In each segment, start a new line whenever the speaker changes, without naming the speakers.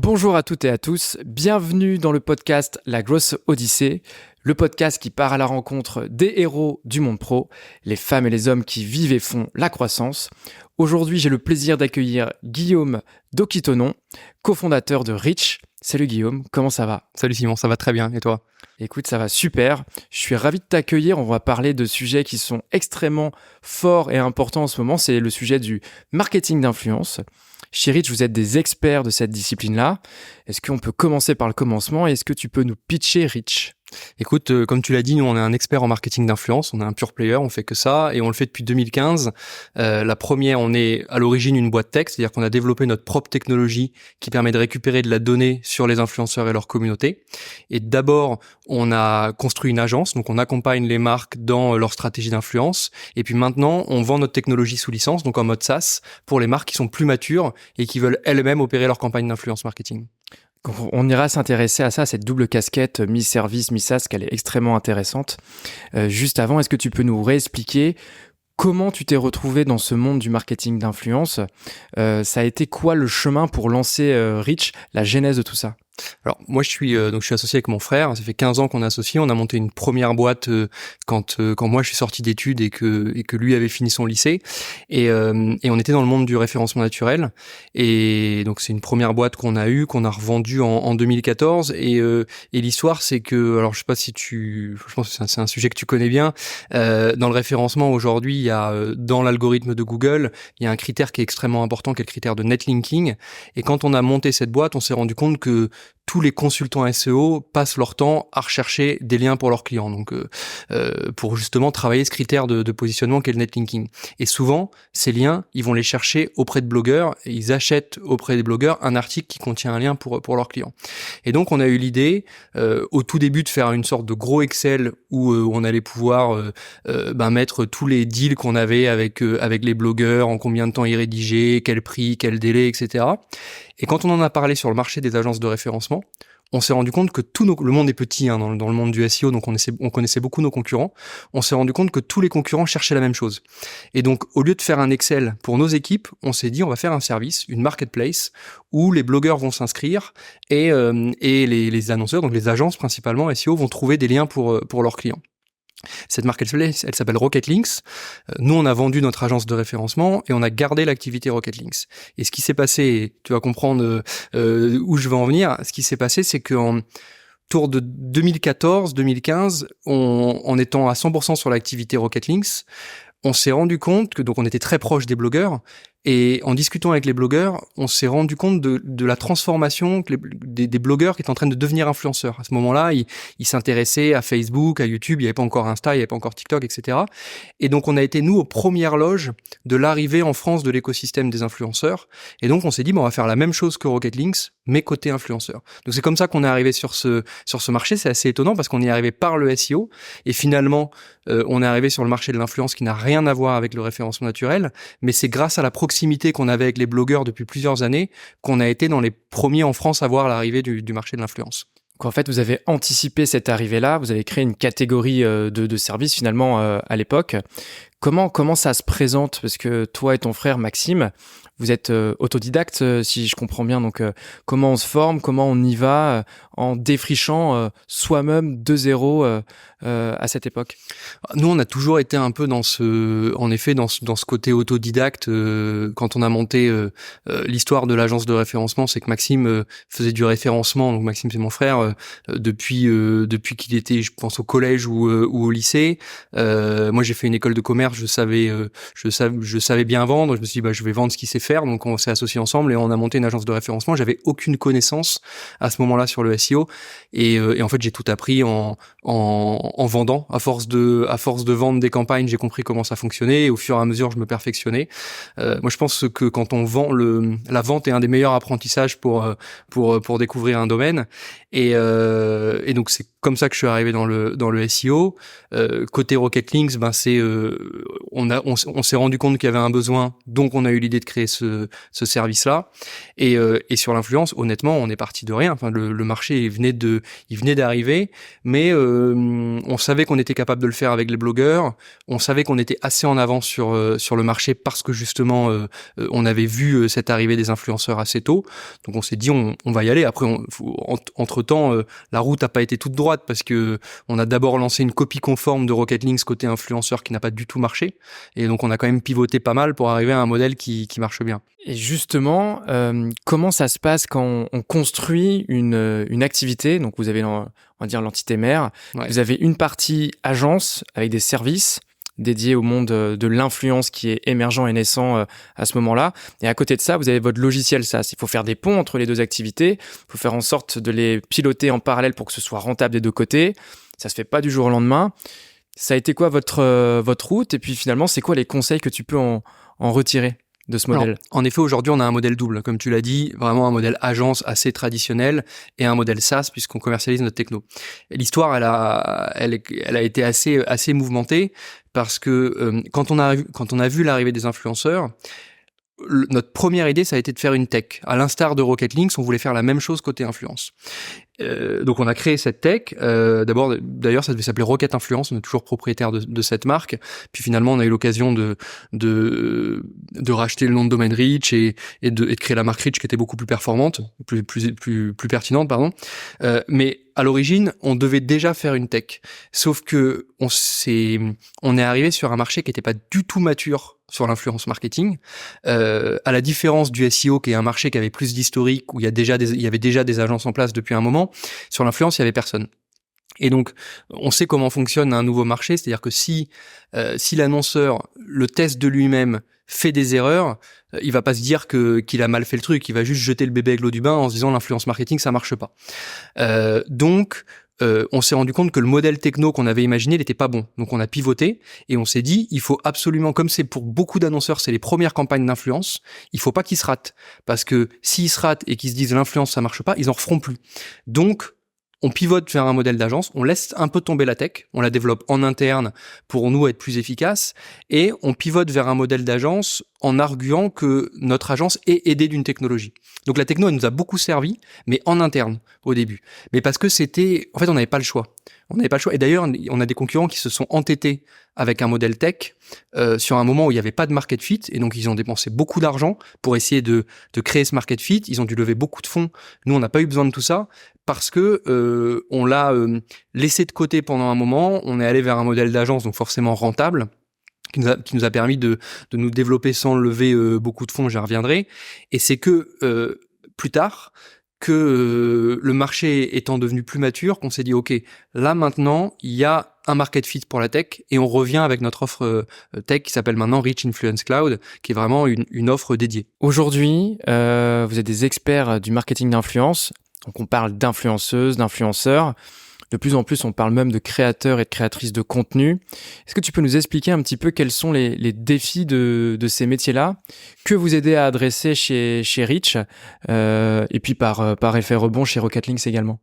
Bonjour à toutes et à tous, bienvenue dans le podcast La Grosse Odyssée, le podcast qui part à la rencontre des héros du monde pro, les femmes et les hommes qui vivent et font la croissance. Aujourd'hui, j'ai le plaisir d'accueillir Guillaume Dokitonon, cofondateur de Reach. Salut Guillaume, comment ça va ?
Salut Simon, ça va très bien, et toi ?
Écoute, ça va super. Je suis ravi de t'accueillir. On va parler de sujets qui sont extrêmement forts et importants en ce moment. C'est le sujet du marketing d'influence. Chez Reach, vous êtes des experts de cette discipline-là. Est-ce qu'on peut commencer par le commencement et est-ce que tu peux nous pitcher Reach ?
Écoute, comme tu l'as dit, nous on est un expert en marketing d'influence, on est un pure player, on fait que ça et on le fait depuis 2015. La première, on est à l'origine une boîte tech, c'est-à-dire qu'on a développé notre propre technologie qui permet de récupérer de la donnée sur les influenceurs et leur communauté. Et d'abord, on a construit une agence, donc on accompagne les marques dans leur stratégie d'influence. Et puis maintenant, on vend notre technologie sous licence, donc en mode SaaS, pour les marques qui sont plus matures et qui veulent elles-mêmes opérer leur campagne d'influence marketing.
On ira s'intéresser à ça, cette double casquette mi-service, mi-SaaS, qu'elle est extrêmement intéressante. Juste avant, est-ce que tu peux nous réexpliquer comment tu t'es retrouvé dans ce monde du marketing d'influence ? Ça a été quoi le chemin pour lancer Reach, la genèse de tout ça ?
Alors moi je suis associé avec mon frère, ça fait 15 ans qu'on est associé, on a monté une première boîte quand moi je suis sorti d'études et que lui avait fini son lycée et on était dans le monde du référencement naturel et donc c'est une première boîte qu'on a revendue en 2014 et l'histoire c'est que alors je pense que c'est un sujet que tu connais bien, dans le référencement aujourd'hui il y a dans l'algorithme de Google, il y a un critère qui est extrêmement important qui est le critère de netlinking et quand on a monté cette boîte, on s'est rendu compte que tous les consultants SEO passent leur temps à rechercher des liens pour leurs clients, donc pour justement travailler ce critère de positionnement qu'est le netlinking. Et souvent, ces liens, ils vont les chercher auprès de blogueurs et ils achètent auprès des blogueurs un article qui contient un lien pour leurs clients. Et donc, on a eu l'idée, au tout début, de faire une sorte de gros Excel où on allait pouvoir mettre tous les deals qu'on avait avec les blogueurs, en combien de temps ils rédigeaient, quel prix, quel délai, etc. Et quand on en a parlé sur le marché des agences de référencement, on s'est rendu compte que le monde est petit dans le monde du SEO, donc on connaissait beaucoup nos concurrents. On s'est rendu compte que tous les concurrents cherchaient la même chose. Et donc, au lieu de faire un Excel pour nos équipes, on s'est dit on va faire un service, une marketplace, où les blogueurs vont s'inscrire et les annonceurs, donc les agences principalement SEO, vont trouver des liens pour leurs clients. Cette marketplace, elle s'appelle Rocket Links. Nous, on a vendu notre agence de référencement et on a gardé l'activité Rocket Links. Et ce qui s'est passé, et tu vas comprendre où je veux en venir, ce qui s'est passé, c'est qu'en tour de 2014-2015, en étant à 100% sur l'activité Rocket Links, on s'est rendu compte que donc on était très proche des blogueurs. Et en discutant avec les blogueurs, on s'est rendu compte de la transformation des blogueurs qui étaient en train de devenir influenceurs. À ce moment-là, ils s'intéressaient à Facebook, à YouTube, il n'y avait pas encore Insta, il n'y avait pas encore TikTok, etc. Et donc, on a été, nous, aux premières loges de l'arrivée en France de l'écosystème des influenceurs. Et donc, on s'est dit, on va faire la même chose que Rocket Links, mais côté influenceurs. Donc, c'est comme ça qu'on est arrivé sur ce marché. C'est assez étonnant parce qu'on y est arrivé par le SEO. Et finalement, on est arrivé sur le marché de l'influence qui n'a rien à voir avec le référencement naturel. Mais c'est grâce à la proximité qu'on avait avec les blogueurs depuis plusieurs années qu'on a été dans les premiers en France à voir l'arrivée du marché de l'influence.
Donc en fait, vous avez anticipé cette arrivée-là, vous avez créé une catégorie de services finalement à l'époque. Comment ça se présente ? Parce que toi et ton frère Maxime, vous êtes autodidacte, si je comprends bien. Donc comment on se forme, comment on y va en défrichant soi-même de zéro à cette époque ?
Nous, on a toujours été un peu dans ce côté autodidacte. Quand on a monté l'histoire de l'agence de référencement, c'est que Maxime faisait du référencement. Donc Maxime, c'est mon frère depuis qu'il était, je pense, au collège ou au lycée. Moi, j'ai fait une école de commerce. Je savais bien vendre. Je me suis dit, je vais vendre ce qu'il sait faire. Donc, on s'est associés ensemble et on a monté une agence de référencement. J'avais aucune connaissance à ce moment-là sur le SEO et en fait, j'ai tout appris en vendant. À force de vendre des campagnes, j'ai compris comment ça fonctionnait et au fur et à mesure, je me perfectionnais. Moi, je pense que quand on vend, la vente est un des meilleurs apprentissages pour découvrir un domaine. Et donc, c'est comme ça que je suis arrivé dans le SEO. Côté Rocket Links, on s'est rendu compte qu'il y avait un besoin, donc on a eu l'idée de créer ce service-là. Et sur l'influence, honnêtement, on est parti de rien. Enfin, le marché il venait d'arriver, mais on savait qu'on était capable de le faire avec les blogueurs. On savait qu'on était assez en avance sur le marché parce que justement on avait vu cette arrivée des influenceurs assez tôt. Donc on s'est dit on va y aller. Après, entre-temps, la route n'a pas été toute droite parce que on a d'abord lancé une copie conforme de Rocket Links côté influenceur qui n'a pas du tout marché. Et donc on a quand même pivoté pas mal pour arriver à un modèle qui marche bien.
Et justement, comment ça se passe quand on construit une activité? Donc vous avez, on va dire, l'entité mère.
Ouais.
Vous avez une partie agence avec des services dédiés au monde de l'influence qui est émergent et naissant à ce moment-là. Et à côté de ça, vous avez votre logiciel SaaS. Il faut faire des ponts entre les deux activités. Il faut faire en sorte de les piloter en parallèle pour que ce soit rentable des deux côtés. Ça se fait pas du jour au lendemain. Ça a été quoi votre route? Et puis finalement, c'est quoi les conseils que tu peux en retirer de ce modèle?
Alors, en effet, aujourd'hui, on a un modèle double, comme tu l'as dit, vraiment un modèle agence assez traditionnel et un modèle SaaS puisqu'on commercialise notre techno. Et l'histoire, elle a été assez mouvementée parce que quand on a vu l'arrivée des influenceurs, notre première idée, ça a été de faire une tech. À l'instar de Rocket Links, on voulait faire la même chose côté influence. Donc on a créé cette tech. D'ailleurs, ça devait s'appeler Rocket Influence. On est toujours propriétaire de cette marque. Puis finalement, on a eu l'occasion de racheter le nom de domaine Reach et de créer la marque Reach qui était beaucoup plus performante, plus pertinente, pardon. Mais à l'origine, on devait déjà faire une tech. Sauf que on est arrivé sur un marché qui n'était pas du tout mature sur l'influence marketing, à la différence du SEO qui est un marché qui avait plus d'historique, où il y avait déjà des agences en place depuis un moment. Sur l'influence, il y avait personne. Et donc, on sait comment fonctionne un nouveau marché, c'est-à-dire que si l'annonceur le teste de lui-même fait des erreurs, il va pas se dire qu'il a mal fait le truc, il va juste jeter le bébé avec l'eau du bain en se disant l'influence marketing ça marche pas. Donc on s'est rendu compte que le modèle techno qu'on avait imaginé n'était pas bon. Donc on a pivoté et on s'est dit il faut absolument, comme c'est pour beaucoup d'annonceurs, c'est les premières campagnes d'influence, il faut pas qu'ils se ratent. Parce que s'ils se ratent et qu'ils se disent l'influence ça marche pas, ils en referont plus. Donc on pivote vers un modèle d'agence, on laisse un peu tomber la tech, on la développe en interne pour nous être plus efficace et on pivote vers un modèle d'agence en arguant que notre agence est aidée d'une technologie. Donc la techno, elle nous a beaucoup servi, mais en interne au début. Mais parce que en fait, on n'avait pas le choix. On n'avait pas le choix. Et d'ailleurs, on a des concurrents qui se sont entêtés avec un modèle tech sur un moment où il n'y avait pas de market fit. Et donc, ils ont dépensé beaucoup d'argent pour essayer de créer ce market fit. Ils ont dû lever beaucoup de fonds. Nous, on n'a pas eu besoin de tout ça parce que on l'a laissé de côté pendant un moment. On est allé vers un modèle d'agence, donc forcément rentable, qui nous a permis de nous développer sans lever beaucoup de fonds, j'y reviendrai. Et c'est que plus tard, que le marché étant devenu plus mature, qu'on s'est dit ok, là maintenant, il y a un market fit pour la tech et on revient avec notre offre tech qui s'appelle maintenant Reach Influence Cloud, qui est vraiment une offre dédiée.
Aujourd'hui, vous êtes des experts du marketing d'influence, donc on parle d'influenceuses, d'influenceurs. De plus en plus, on parle même de créateurs et de créatrices de contenu. Est-ce que tu peux nous expliquer un petit peu quels sont les défis de ces métiers-là que vous aidez à adresser chez Reach et puis par effet rebond chez Rocket Links également?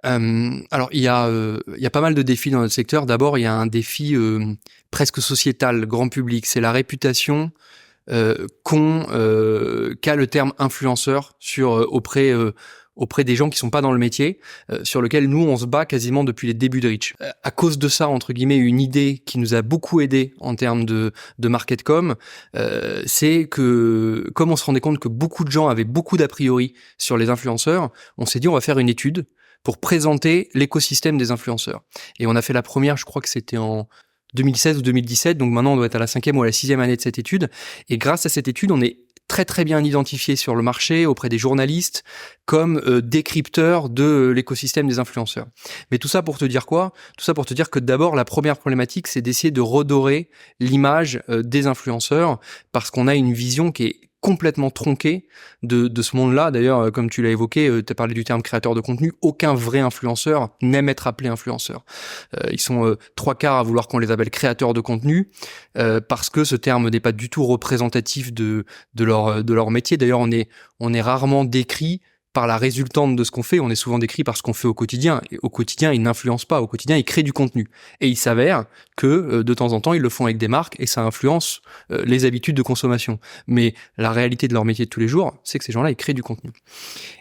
Alors, il y a pas mal de défis dans notre secteur. D'abord, il y a un défi presque sociétal, grand public. C'est la réputation qu'a le terme influenceur auprès des gens qui sont pas dans le métier, sur lequel nous on se bat quasiment depuis les débuts de Reach. À cause de ça, entre guillemets, une idée qui nous a beaucoup aidé en termes de marketcom, c'est que comme on se rendait compte que beaucoup de gens avaient beaucoup d'a priori sur les influenceurs, on s'est dit on va faire une étude pour présenter l'écosystème des influenceurs. Et on a fait la première, je crois que c'était en 2016 ou 2017, donc maintenant on doit être à la 5e ou à la 6e année de cette étude. Et grâce à cette étude, on est très très bien identifié sur le marché auprès des journalistes comme décrypteurs de l'écosystème des influenceurs. Mais tout ça pour te dire quoi? Tout ça pour te dire que d'abord la première problématique c'est d'essayer de redorer l'image des influenceurs parce qu'on a une vision qui est complètement tronquée de ce monde-là. D'ailleurs, comme tu l'as évoqué, tu as parlé du terme créateur de contenu. Aucun vrai influenceur n'aime être appelé influenceur. Ils sont 3/4 à vouloir qu'on les appelle créateurs de contenu parce que ce terme n'est pas du tout représentatif de leur métier. D'ailleurs, on est rarement décrit par la résultante de ce qu'on fait. On est souvent décrit par ce qu'on fait au quotidien. Et au quotidien, ils n'influencent pas. Au quotidien, ils créent du contenu. Et il s'avère que de temps en temps, ils le font avec des marques et ça influence les habitudes de consommation. Mais la réalité de leur métier de tous les jours, c'est que ces gens-là, ils créent du contenu.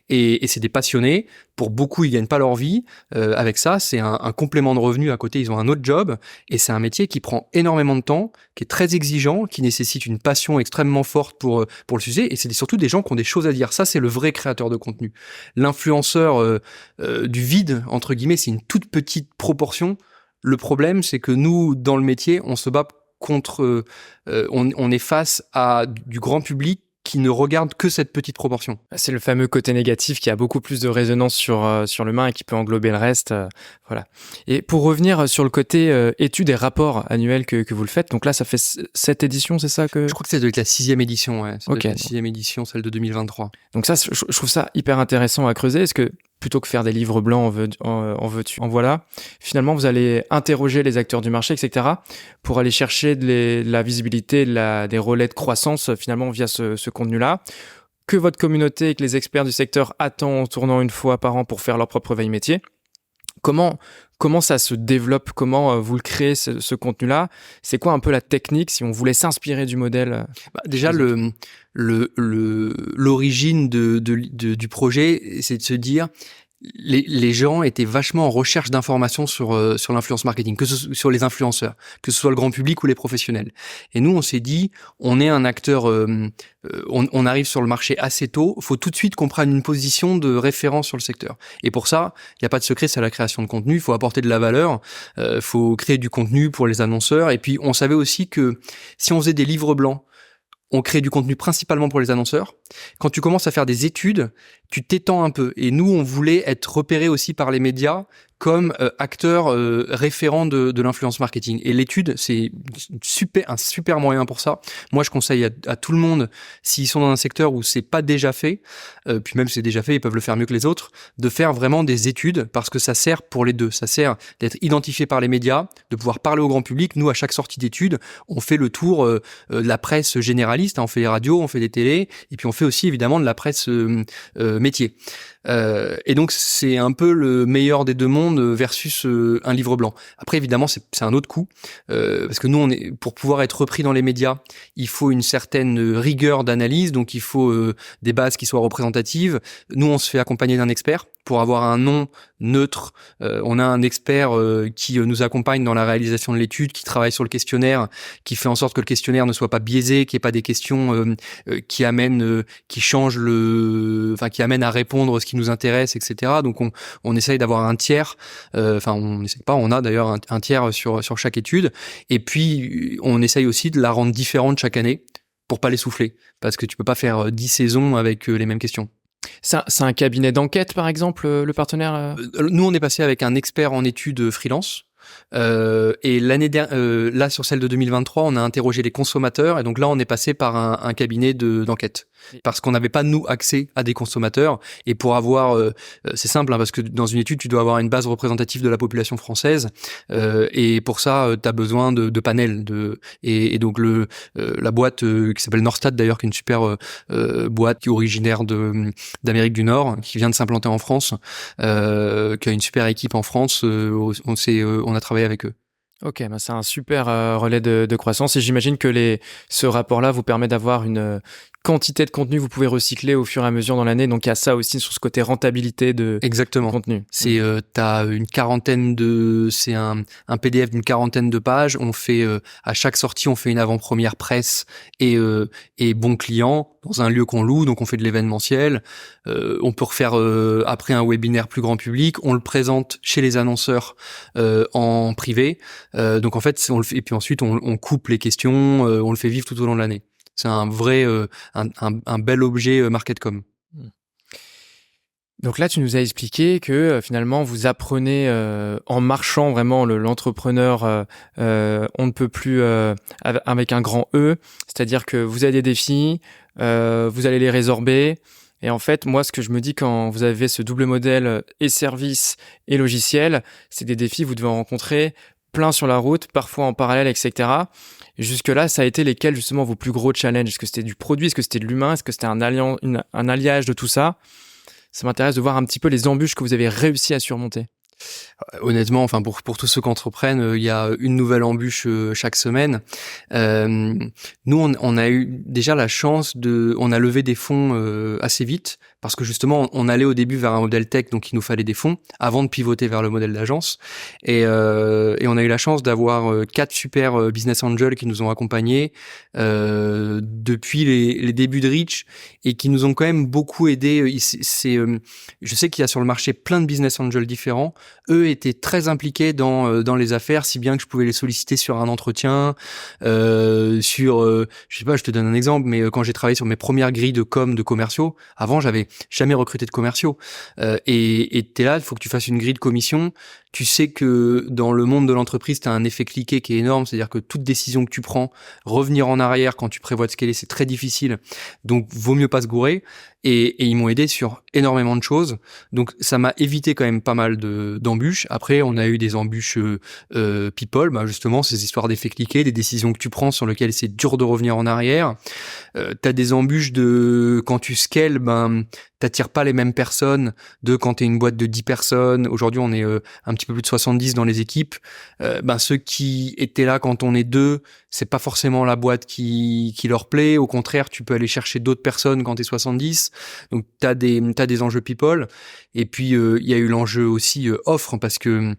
Et c'est des passionnés. Pour beaucoup, ils gagnent pas leur vie avec ça. C'est un complément de revenu à côté. Ils ont un autre job et c'est un métier qui prend énormément de temps, qui est très exigeant, qui nécessite une passion extrêmement forte pour le sujet. Et c'est surtout des gens qui ont des choses à dire. Ça, c'est le vrai créateur de contenu. L'influenceur du vide entre guillemets, c'est une toute petite proportion. Le problème, c'est que nous, dans le métier, on se bat contre, on est face à du grand public qui ne regarde que cette petite proportion.
C'est le fameux côté négatif qui a beaucoup plus de résonance sur l'humain et qui peut englober le reste. Voilà. Et pour revenir sur le côté études et rapports annuels que vous le faites, donc là, ça fait 7 éditions, c'est ça que...
Je crois que c'est de la 6e édition, ouais. C'est
okay.
La 6e édition, celle de 2023.
Donc ça, je trouve ça hyper intéressant à creuser. Est-ce que plutôt que faire des livres blancs en voilà, finalement, vous allez interroger les acteurs du marché, etc., pour aller chercher de la visibilité, des relais de croissance, finalement, via ce contenu-là, que votre communauté et que les experts du secteur attendent en tournant une fois par an pour faire leur propre veille métier. Comment ça se développe? Comment vous le créez, ce contenu-là? C'est quoi un peu la technique, si on voulait s'inspirer du modèle?
Déjà, l'origine du projet, c'est de se dire, les gens étaient vachement en recherche d'informations sur l'influence marketing, sur les influenceurs, que ce soit le grand public ou les professionnels. Et nous, on s'est dit, on est un acteur, on arrive sur le marché assez tôt, faut tout de suite qu'on prenne une position de référence sur le secteur. Et pour ça, il n'y a pas de secret, c'est la création de contenu, il faut apporter de la valeur, faut créer du contenu pour les annonceurs. Et puis, on savait aussi que si on faisait des livres blancs, on crée du contenu principalement pour les annonceurs. Quand tu commences à faire des études, tu t'étends un peu. Et nous, on voulait être repérés aussi par les médias comme acteurs référents de l'influence marketing. Et l'étude, c'est un super moyen pour ça. Moi, je conseille à tout le monde, s'ils sont dans un secteur où c'est pas déjà fait, puis même si c'est déjà fait, ils peuvent le faire mieux que les autres, de faire vraiment des études, parce que ça sert pour les deux. Ça sert d'être identifié par les médias, de pouvoir parler au grand public. Nous, à chaque sortie d'études, on fait le tour de la presse généraliste, hein, on fait les radios, on fait des télés, et puis on fait aussi évidemment de la presse métier. Et donc c'est un peu le meilleur des deux mondes versus un livre blanc. Après évidemment c'est un autre coup parce que nous pour pouvoir être repris dans les médias, il faut une certaine rigueur d'analyse, donc il faut des bases qui soient représentatives. Nous on se fait accompagner d'un expert pour avoir un nom neutre. On a un expert qui nous accompagne dans la réalisation de l'étude, qui travaille sur le questionnaire, qui fait en sorte que le questionnaire ne soit pas biaisé, qu'il n'y ait pas des questions qui amènent à répondre ce qui nous intéresse, etc. Donc on essaye d'avoir un tiers, on a d'ailleurs un tiers sur chaque étude, et puis on essaye aussi de la rendre différente chaque année pour pas l'essouffler, parce que tu peux pas faire 10 saisons avec les mêmes questions.
C'est un cabinet d'enquête, par exemple, le partenaire?
Nous, on est passé avec un expert en études freelance. Et l'année dernière, là sur celle de 2023, on a interrogé les consommateurs, et donc là on est passé par un cabinet d'enquête, parce qu'on n'avait pas nous accès à des consommateurs. Et pour avoir, c'est simple, hein, parce que dans une étude tu dois avoir une base représentative de la population française, et pour ça tu as besoin de panels et donc la boîte qui s'appelle Norstat d'ailleurs, qui est une super boîte qui est originaire d'Amérique du Nord, qui vient de s'implanter en France, qui a une super équipe en France. On a travaillé avec eux.
Ok, c'est un super relais de croissance, et j'imagine que ce rapport-là vous permet d'avoir une quantité de contenu que vous pouvez recycler au fur et à mesure dans l'année. Donc il y a ça aussi sur ce côté rentabilité de contenu.
C'est t'as une quarantaine c'est un PDF d'une quarantaine de pages. On fait à chaque sortie, on fait une avant-première presse et bon client dans un lieu qu'on loue, donc on fait de l'événementiel. On peut refaire après un webinaire plus grand public. On le présente chez les annonceurs en privé. Donc en fait, on le fait, et puis ensuite on coupe les questions, on le fait vivre tout au long de l'année. C'est un vrai, un bel objet marketcom.
Donc là, tu nous as expliqué que finalement, vous apprenez en marchant vraiment l'entrepreneur, on ne peut plus avec un grand E, c'est-à-dire que vous avez des défis, vous allez les résorber. Et en fait, moi, ce que je me dis quand vous avez ce double modèle et service et logiciel, c'est des défis que vous devez rencontrer plein sur la route, parfois en parallèle, etc. Jusque-là, ça a été lesquels justement vos plus gros challenges? Est-ce que c'était du produit? Est-ce que c'était de l'humain? Est-ce que c'était un alliage de tout ça? Ça m'intéresse de voir un petit peu les embûches que vous avez réussi à surmonter.
Honnêtement, enfin pour tous ceux qui entreprennent, il y a une nouvelle embûche chaque semaine. Nous, on a eu déjà la chance on a levé des fonds assez vite parce que justement, on allait au début vers un modèle tech, donc il nous fallait des fonds avant de pivoter vers le modèle d'agence. Et on a eu la chance d'avoir 4 super business angels qui nous ont accompagnés depuis les débuts de Reach et qui nous ont quand même beaucoup aidés. Je sais qu'il y a sur le marché plein de business angels différents. Eux étaient très impliqués dans les affaires, si bien que je pouvais les solliciter sur un entretien, je sais pas, je te donne un exemple, mais quand j'ai travaillé sur mes premières grilles de commerciaux, avant j'avais jamais recruté de commerciaux, et t'es là, il faut que tu fasses une grille de commission. Tu sais que dans le monde de l'entreprise, tu as un effet cliquet qui est énorme, c'est-à-dire que toute décision que tu prends, revenir en arrière quand tu prévois de scaler, c'est très difficile. Donc, vaut mieux pas se gourer. Et ils m'ont aidé sur énormément de choses. Donc, ça m'a évité quand même pas mal d'embûches. Après, on a eu des embûches people, justement, ces histoires d'effet cliquet, des décisions que tu prends sur lesquelles c'est dur de revenir en arrière. T'as des embûches quand tu scales, t'attires pas les mêmes personnes quand t'es une boîte de 10 personnes. Aujourd'hui, on est un petit peu plus de 70 dans les équipes. Ceux qui étaient là quand on est 2, c'est pas forcément la boîte qui leur plaît. Au contraire, tu peux aller chercher d'autres personnes quand t'es 70. Donc, t'as des enjeux people. Et puis, il y a eu l'enjeu aussi offre, parce que,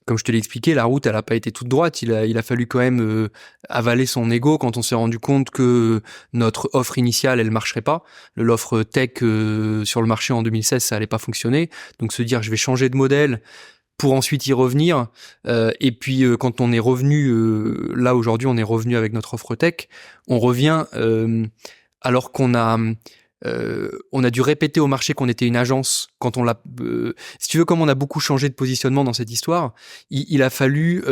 comme je te l'ai expliqué, la route, elle a pas été toute droite. Il a fallu quand même avaler son ego quand on s'est rendu compte que notre offre initiale, elle marcherait pas. L'offre tech sur le marché en 2016, ça allait pas fonctionner. Donc, se dire, je vais changer de modèle pour ensuite y revenir. Et puis, quand on est revenu, là, aujourd'hui, on est revenu avec notre offre tech, on revient alors qu'on a dû répéter au marché qu'on était une agence quand on l'a. Si tu veux, comme on a beaucoup changé de positionnement dans cette histoire, il a fallu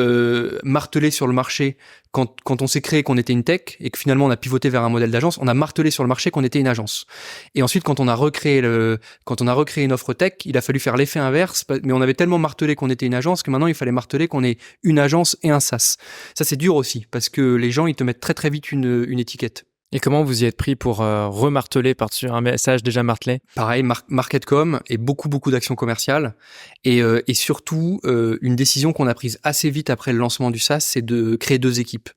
marteler sur le marché quand on s'est créé qu'on était une tech et que finalement on a pivoté vers un modèle d'agence. On a martelé sur le marché qu'on était une agence. Et ensuite, quand on a recréé une offre tech, il a fallu faire l'effet inverse. Mais on avait tellement martelé qu'on était une agence que maintenant il fallait marteler qu'on est une agence et un SaaS. Ça, c'est dur aussi parce que les gens ils te mettent très très vite une étiquette.
Et comment vous y êtes pris pour remarteler par-dessus un message déjà martelé?
Pareil, marketcom et beaucoup d'actions commerciales. Et surtout, une décision qu'on a prise assez vite après le lancement du SaaS, c'est de créer 2 équipes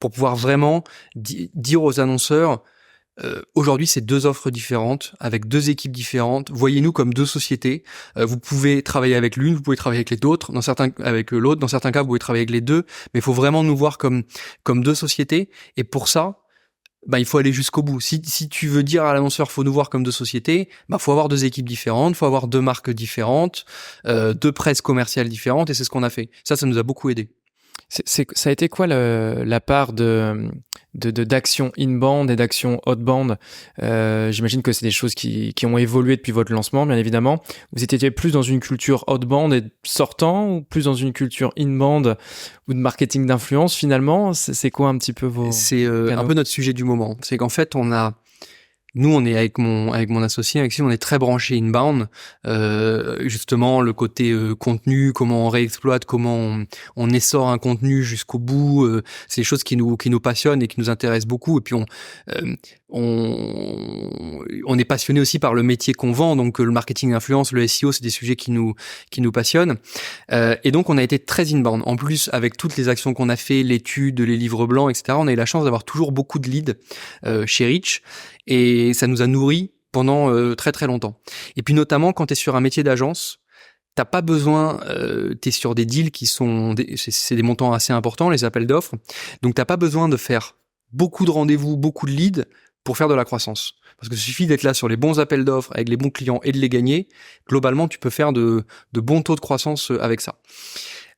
pour pouvoir vraiment dire aux annonceurs, aujourd'hui, c'est 2 offres différentes, avec 2 équipes différentes. Voyez-nous comme 2 sociétés. Vous pouvez travailler avec l'une, vous pouvez travailler avec les autres, avec l'autre. Dans certains cas, vous pouvez travailler avec les 2, mais il faut vraiment nous voir comme 2 sociétés. Et pour ça, il faut aller jusqu'au bout. Si tu veux dire à l'annonceur, faut nous voir comme 2 sociétés, faut avoir 2 équipes différentes, faut avoir 2 marques différentes, 2 presses commerciales différentes, et c'est ce qu'on a fait. Ça nous a beaucoup aidé.
Ça a été quoi la part d'action inbound et d'action outbound? J'imagine que c'est des choses qui ont évolué depuis votre lancement, bien évidemment. Vous étiez plus dans une culture outbound et sortant, ou plus dans une culture inbound ou de marketing d'influence finalement? C'est quoi un petit peu vos
C'est un peu notre sujet du moment. C'est qu'en fait, nous, on est avec mon associé, avec on est très branché inbound. Justement, le côté contenu, comment on réexploite, comment on essore un contenu jusqu'au bout. C'est des choses qui nous passionnent et qui nous intéressent beaucoup. Et puis on est passionné aussi par le métier qu'on vend. Donc le marketing influence, le SEO, c'est des sujets qui nous passionnent. Et donc on a été très inbound. En plus, avec toutes les actions qu'on a fait, l'étude, les livres blancs, etc., on a eu la chance d'avoir toujours beaucoup de leads chez Reach. Et ça nous a nourris pendant très très longtemps. Et puis notamment quand tu es sur un métier d'agence, t'as pas besoin, t'es sur des deals qui sont c'est des montants assez importants, les appels d'offres. Donc t'as pas besoin de faire beaucoup de rendez-vous, beaucoup de leads pour faire de la croissance. Parce que suffit d'être là sur les bons appels d'offres avec les bons clients et de les gagner. Globalement, tu peux faire de bons taux de croissance avec ça.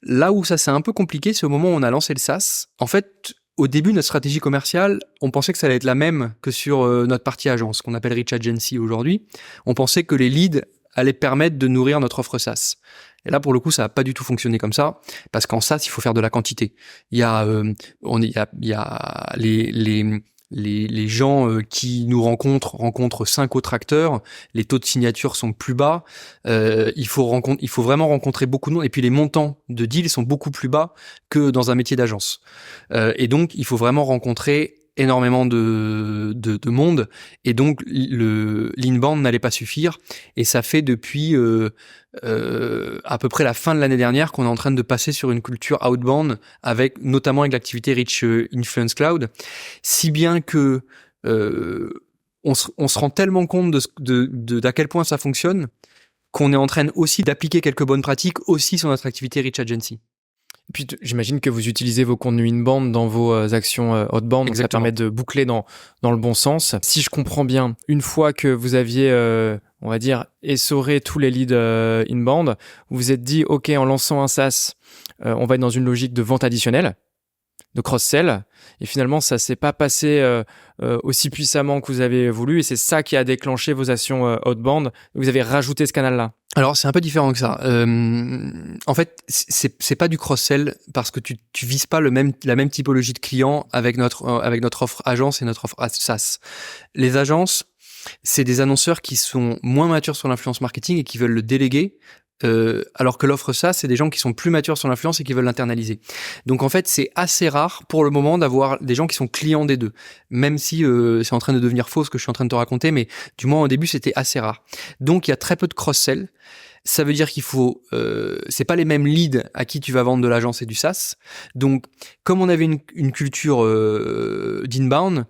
Là où ça c'est un peu compliqué, c'est au moment où on a lancé le SaaS. En fait, au début, notre stratégie commerciale, on pensait que ça allait être la même que sur notre partie agence, qu'on appelle Reach Agency aujourd'hui. On pensait que les leads allaient permettre de nourrir notre offre SaaS. Et là, pour le coup, ça n'a pas du tout fonctionné comme ça, parce qu'en SaaS, il faut faire de la quantité. Il y a les gens qui nous rencontrent 5 autres acteurs, les taux de signature sont plus bas, il faut vraiment rencontrer beaucoup de monde, et puis les montants de deals sont beaucoup plus bas que dans un métier d'agence. Et donc, il faut vraiment rencontrer énormément de monde, et donc l'inbound n'allait pas suffire. Et ça fait depuis à peu près la fin de l'année dernière qu'on est en train de passer sur une culture outbound, notamment avec l'activité Rich Influence Cloud, si bien que on se rend tellement compte d'à quel point ça fonctionne qu'on est en train aussi d'appliquer quelques bonnes pratiques aussi sur notre activité Rich Agency.
Et puis, j'imagine que vous utilisez vos contenus inbound dans vos actions outbound, donc ça permet de boucler dans le bon sens. Si je comprends bien, une fois que vous aviez, on va dire, essoré tous les leads inbound, vous vous êtes dit, OK, en lançant un SaaS, on va être dans une logique de vente additionnelle, de cross-sell, et finalement ça s'est pas passé aussi puissamment que vous avez voulu, et c'est ça qui a déclenché vos actions outbound. Vous avez rajouté ce canal-là.
Alors c'est un peu différent que ça. En fait, c'est pas du cross-sell parce que tu vises pas la même typologie de clients avec notre offre agence et notre offre SaaS. Les agences, c'est des annonceurs qui sont moins matures sur l'influence marketing et qui veulent le déléguer. Alors que l'offre SaaS, c'est des gens qui sont plus matures sur l'influence et qui veulent l'internaliser. Donc en fait, c'est assez rare pour le moment d'avoir des gens qui sont clients des deux. Même si c'est en train de devenir faux ce que je suis en train de te raconter, mais du moins au début, c'était assez rare. Donc il y a très peu de cross-sell. Ça veut dire qu'il faut, c'est pas les mêmes leads à qui tu vas vendre de l'agence et du SaaS. Donc, comme on avait une culture d'inbound,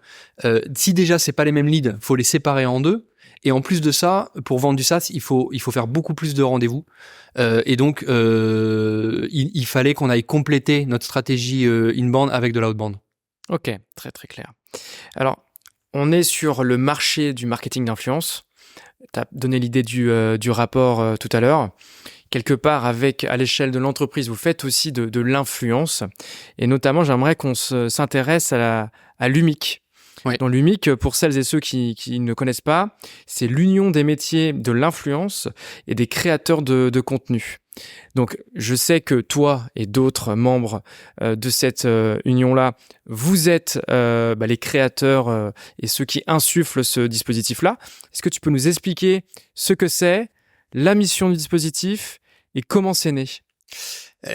si déjà c'est pas les mêmes leads, faut les séparer en deux. Et en plus de ça, pour vendre du SaaS, il faut faire beaucoup plus de rendez-vous. Et donc, il fallait qu'on aille compléter notre stratégie inbound avec de l'outbound.
Ok, très très clair. Alors, on est sur le marché du marketing d'influence. Tu as donné l'idée du rapport tout à l'heure. Quelque part, à l'échelle de l'entreprise, vous faites aussi de l'influence. Et notamment, j'aimerais qu'on s'intéresse à l'UMIC. Ouais. Dans l'UMIC, pour celles et ceux qui ne connaissent pas, c'est l'union des métiers de l'influence et des créateurs de contenu. Donc, je sais que toi et d'autres membres de cette union-là, vous êtes les créateurs et ceux qui insufflent ce dispositif-là. Est-ce que tu peux nous expliquer ce que c'est, la mission du dispositif et comment c'est né ?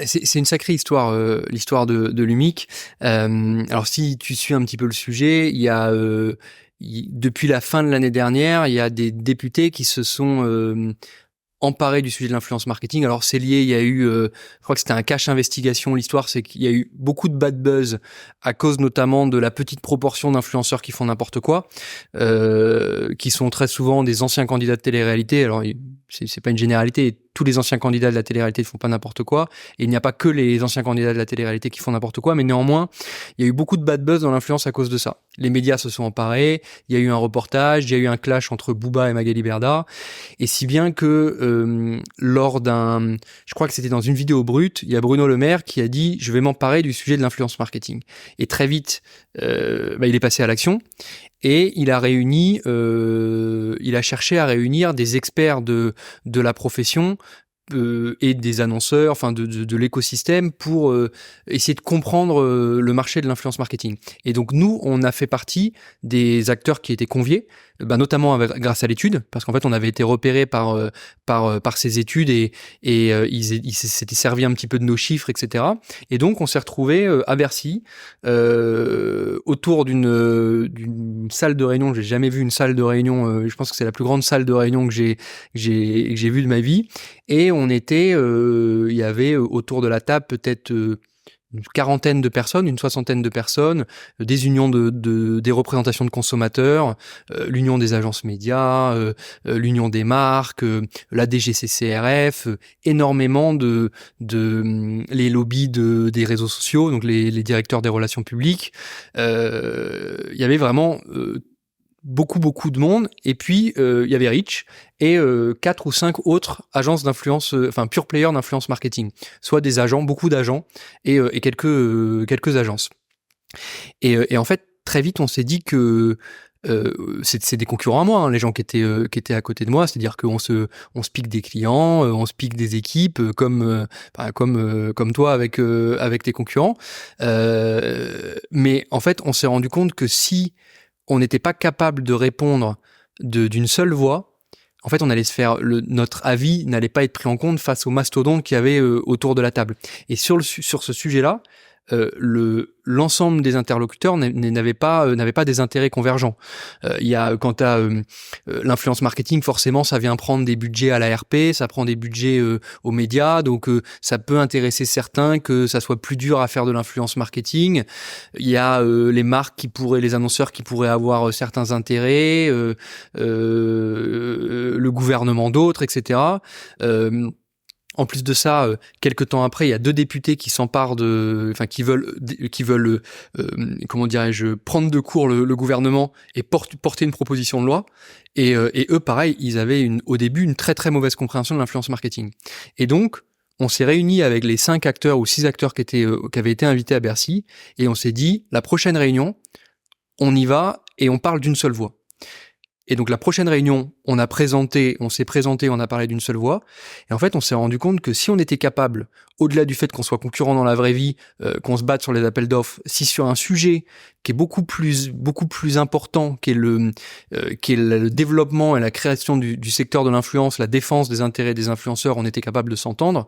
C'est une sacrée histoire, l'histoire de l'UMIC. Alors, si tu suis un petit peu le sujet, il y a depuis la fin de l'année dernière, il y a des députés qui se sont emparés du sujet de l'influence marketing. Alors c'est lié, il y a eu, je crois que c'était un cache investigation. L'histoire, c'est qu'il y a eu beaucoup de bad buzz à cause notamment de la petite proportion d'influenceurs qui font n'importe quoi, qui sont très souvent des anciens candidats de télé-réalité. Alors c'est pas une généralité. Tous les anciens candidats de la télé-réalité ne font pas n'importe quoi. Et il n'y a pas que les anciens candidats de la télé-réalité qui font n'importe quoi. Mais néanmoins, il y a eu beaucoup de bad buzz dans l'influence à cause de ça. Les médias se sont emparés. Il y a eu un reportage. Il y a eu un clash entre Booba et Magali Berda. Et si bien que lors je crois que c'était dans une vidéo brute, il y a Bruno Le Maire qui a dit « Je vais m'emparer du sujet de l'influence marketing ». Et très vite, il est passé à l'action. Et il a cherché à réunir des experts de la profession et des annonceurs, enfin de l'écosystème pour essayer de comprendre le marché de l'influence marketing. Et donc nous, on a fait partie des acteurs qui étaient conviés, notamment grâce à l'étude, parce qu'en fait on avait été repérés par ces études et ils s'étaient servis un petit peu de nos chiffres, etc. Et donc on s'est retrouvés à Bercy autour d'une salle de réunion. J'ai jamais vu une salle de réunion. Je pense que c'est la plus grande salle de réunion que j'ai vue de ma vie. Et on était, il y avait autour de la table peut-être une quarantaine de personnes, une soixantaine de personnes, des unions des représentations de consommateurs, l'union des agences médias, l'union des marques, la DGCCRF, énormément de les lobbies des réseaux sociaux, donc les directeurs des relations publiques. Il y avait vraiment beaucoup de monde, et puis il y avait Rich et 4 ou 5 autres agences d'influence, pure players d'influence marketing, soit des agents, beaucoup d'agents et quelques agences. Et en fait, très vite, on s'est dit que c'est des concurrents à moi, hein, les gens qui étaient à côté de moi, c'est-à-dire qu'on se pique des clients, on se pique des équipes, comme toi avec tes concurrents. Mais en fait, on s'est rendu compte que si on n'était pas capable de répondre d'une seule voix, en fait, on allait se faire notre avis n'allait pas être pris en compte face aux mastodontes qu'il y avait autour de la table. Et sur ce sujet-là, l'ensemble des interlocuteurs n'avait pas des intérêts convergents. Quant à l'influence marketing, forcément, ça vient prendre des budgets à la RP, ça prend des budgets aux médias, donc ça peut intéresser certains que ça soit plus dur à faire de l'influence marketing. Il y a les annonceurs qui pourraient avoir certains intérêts, le gouvernement d'autres, etc. En plus de ça, quelques temps après, il y a 2 députés qui s'emparent qui veulent, comment dirais-je, prendre de court le gouvernement et porter une proposition de loi. Et eux, pareil, ils avaient au début une très très mauvaise compréhension de l'influence marketing. Et donc, on s'est réunis avec les 5 acteurs ou 6 acteurs qui avaient été invités à Bercy, et on s'est dit, la prochaine réunion, on y va et on parle d'une seule voix. Et donc la prochaine réunion, on a parlé d'une seule voix. Et en fait, on s'est rendu compte que si on était capable, au-delà du fait qu'on soit concurrent dans la vraie vie, qu'on se batte sur les appels d'offres, si sur un sujet qui est beaucoup plus important, qui est le développement et la création du secteur de l'influence, la défense des intérêts des influenceurs, on était capable de s'entendre,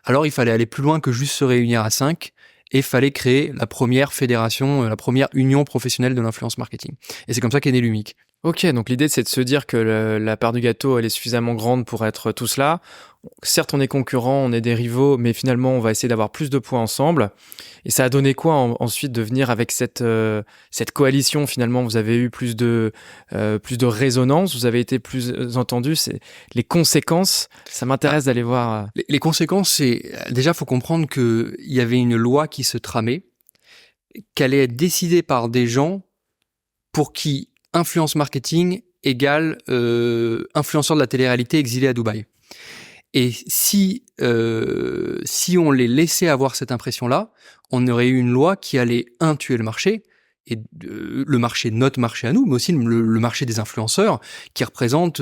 alors il fallait aller plus loin que juste se réunir à 5. Et fallait créer la première fédération, la première union professionnelle de l'influence marketing. Et c'est comme ça qu'est né l'UMIC.
Ok, donc l'idée c'est de se dire que la part du gâteau elle est suffisamment grande pour être tous là. Certes on est concurrents, on est des rivaux, mais finalement on va essayer d'avoir plus de points ensemble. Et ça a donné quoi ensuite de venir avec cette coalition? Finalement vous avez eu plus de résonance, vous avez été plus entendus. C'est les conséquences, ça m'intéresse d'aller voir.
Les conséquences, c'est déjà faut comprendre que il y avait une loi qui se tramait, qu'elle allait être décidée par des gens pour qui influence marketing égale influenceur de la télé-réalité exilé à Dubaï. Et si on les laissait avoir cette impression-là, on aurait eu une loi qui allait tuer le marché, et notre marché à nous, mais aussi le marché des influenceurs, qui représente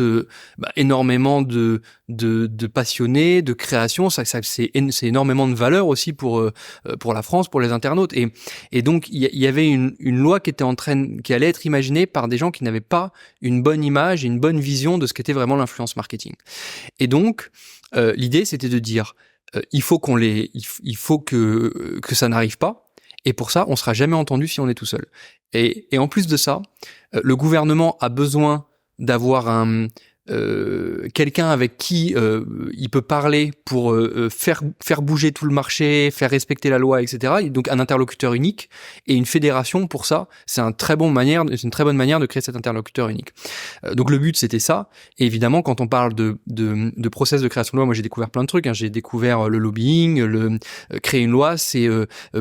énormément de passionnés, de création. C'est énormément de valeur aussi pour la France, pour les internautes. Et donc il y avait une loi qui allait être imaginée par des gens qui n'avaient pas une bonne image et une bonne vision de ce qu'était vraiment l'influence marketing. Et donc l'idée c'était de dire il faut que ça n'arrive pas. Et pour ça, on sera jamais entendu si on est tout seul. Et en plus de ça, le gouvernement a besoin d'avoir quelqu'un avec qui il peut parler pour faire bouger tout le marché, faire respecter la loi, etc. Et donc un interlocuteur unique et une fédération pour ça, c'est une très bonne manière de créer cet interlocuteur unique. Donc le but c'était ça. Et évidemment, quand on parle de process de création de loi, moi j'ai découvert plein de trucs. J'ai découvert le lobbying, créer une loi, c'est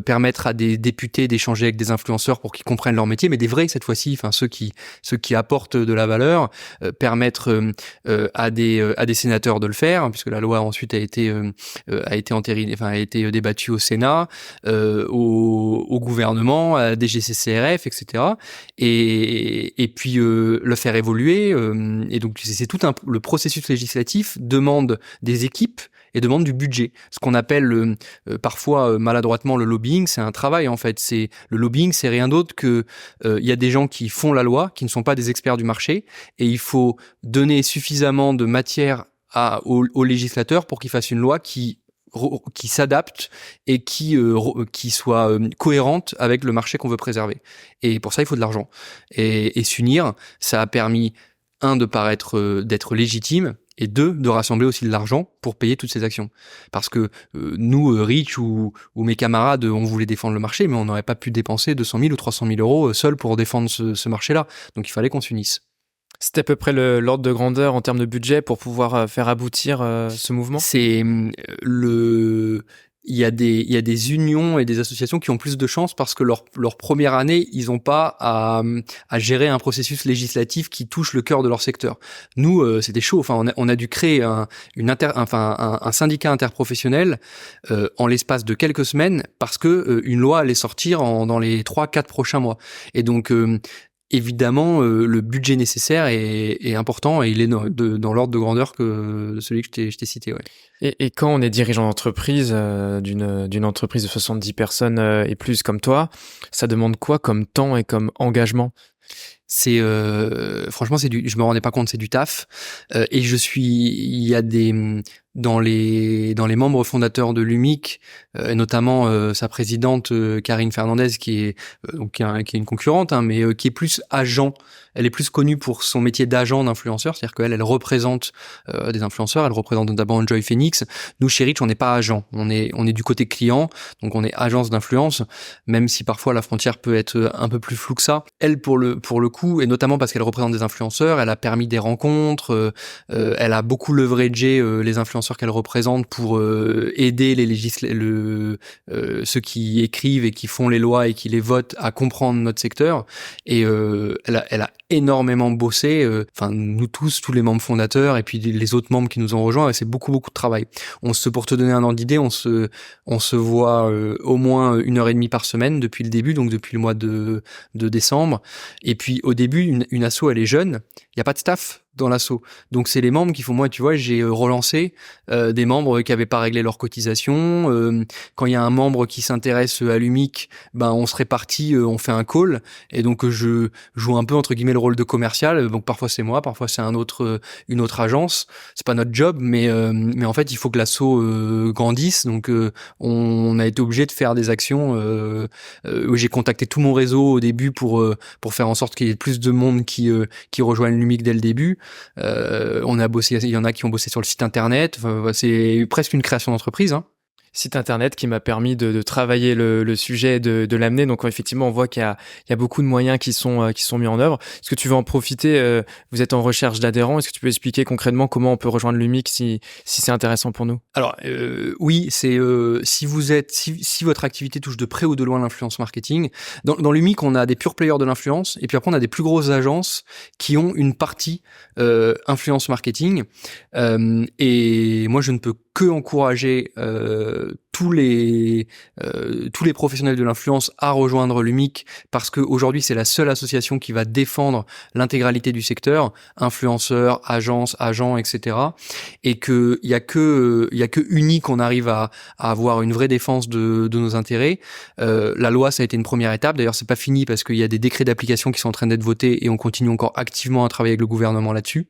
permettre à des députés d'échanger avec des influenceurs pour qu'ils comprennent leur métier, mais des vrais cette fois-ci, enfin ceux qui apportent de la valeur, permettre à des sénateurs de le faire, puisque la loi ensuite a été entérinée, enfin a été débattue au Sénat, au gouvernement, à DGCCRF, etc. Et puis le faire évoluer. Et donc c'est le processus législatif demande des équipes et demande du budget. Ce qu'on appelle parfois maladroitement le lobbying, c'est un travail en fait. Le lobbying, c'est rien d'autre que il y a des gens qui font la loi, qui ne sont pas des experts du marché, et il faut donner suffisamment de matière aux législateurs pour qu'ils fassent une loi qui s'adapte et qui soit cohérente avec le marché qu'on veut préserver. Et pour ça, il faut de l'argent. Et s'unir, ça a permis d'être légitime, et 2, de rassembler aussi de l'argent pour payer toutes ces actions. Parce que nous, Rich ou mes camarades, on voulait défendre le marché, mais on n'aurait pas pu dépenser 200 000 ou 300 000 euros seuls pour défendre ce marché-là. Donc il fallait qu'on s'unisse.
C'était à peu près l'ordre de grandeur en termes de budget pour pouvoir faire aboutir ce mouvement?
Il y a des unions et des associations qui ont plus de chance parce que leur première année, ils n'ont pas à gérer un processus législatif qui touche le cœur de leur secteur. Nous, c'était chaud. Enfin, on a dû créer un syndicat interprofessionnel en l'espace de quelques semaines parce que une loi allait sortir dans les 3-4 prochains mois. Et donc évidemment, le budget nécessaire est important et il est dans l'ordre de grandeur que celui que je t'ai cité. Ouais.
Et quand on est dirigeant d'entreprise, d'une entreprise de 70 personnes et plus comme toi, ça demande quoi comme temps et comme engagement?
C'est franchement je me rendais pas compte, c'est du taf. Et il y a dans les membres fondateurs de l'UMIC, notamment sa présidente Karine Fernandez, qui est une concurrente, hein, mais qui est plus agent. Elle est plus connue pour son métier d'agent d'influenceur, c'est-à-dire qu'elle représente des influenceurs, elle représente notamment Enjoy Phoenix. Nous, chez Reach, on n'est pas agent, on est du côté client, donc on est agence d'influence, même si parfois la frontière peut être un peu plus floue que ça. Elle, pour le coup, et notamment parce qu'elle représente des influenceurs, elle a permis des rencontres, elle a beaucoup leveragé les influenceurs qu'elle représente pour aider ceux qui écrivent et qui font les lois et qui les votent à comprendre notre secteur. Et elle a énormément bossé, nous tous les membres fondateurs et puis les autres membres qui nous ont rejoints, c'est beaucoup de travail. Pour te donner un ordre d'idée, on se voit au moins 1h30 par semaine depuis le début, donc depuis le mois de décembre. Et puis au début, une asso, elle est jeune, il y a pas de staff dans l'asso. Donc c'est les membres qui font, moi tu vois, j'ai relancé des membres qui avaient pas réglé leur cotisation. Quand il y a un membre qui s'intéresse à l'UMIC, on se répartit, on fait un call, et donc je joue un peu entre guillemets le rôle de commercial. Donc parfois c'est moi, parfois c'est une autre agence. C'est pas notre job, mais en fait il faut que l'asso grandisse. Donc on a été obligé de faire des actions où j'ai contacté tout mon réseau au début pour faire en sorte qu'il y ait plus de monde qui rejoignent l'UMIC dès le début. On a bossé, il y en a qui ont bossé sur le site internet. C'est presque une création d'entreprise, hein.
Site internet qui m'a permis de travailler le sujet, de l'amener. Donc effectivement, on voit qu'il y a beaucoup de moyens qui sont mis en œuvre. Est-ce que tu veux en profiter? Vous êtes en recherche d'adhérents. Est-ce que tu peux expliquer concrètement comment on peut rejoindre l'UMIC si c'est intéressant pour nous?
Alors oui, c'est si votre activité touche de près ou de loin l'influence marketing. Dans l'UMIC, on a des pure players de l'influence, et puis après on a des plus grosses agences qui ont une partie influence marketing. Et moi, je ne peux que encourager tous les professionnels de l'influence à rejoindre l'UMIC, parce que aujourd'hui c'est la seule association qui va défendre l'intégralité du secteur, influenceurs, agences, agents, etc. Et que il y a que uni qu'on arrive à avoir une vraie défense de nos intérêts. La loi, ça a été une première étape. D'ailleurs, c'est pas fini parce qu'il y a des décrets d'application qui sont en train d'être votés et on continue encore activement à travailler avec le gouvernement là-dessus.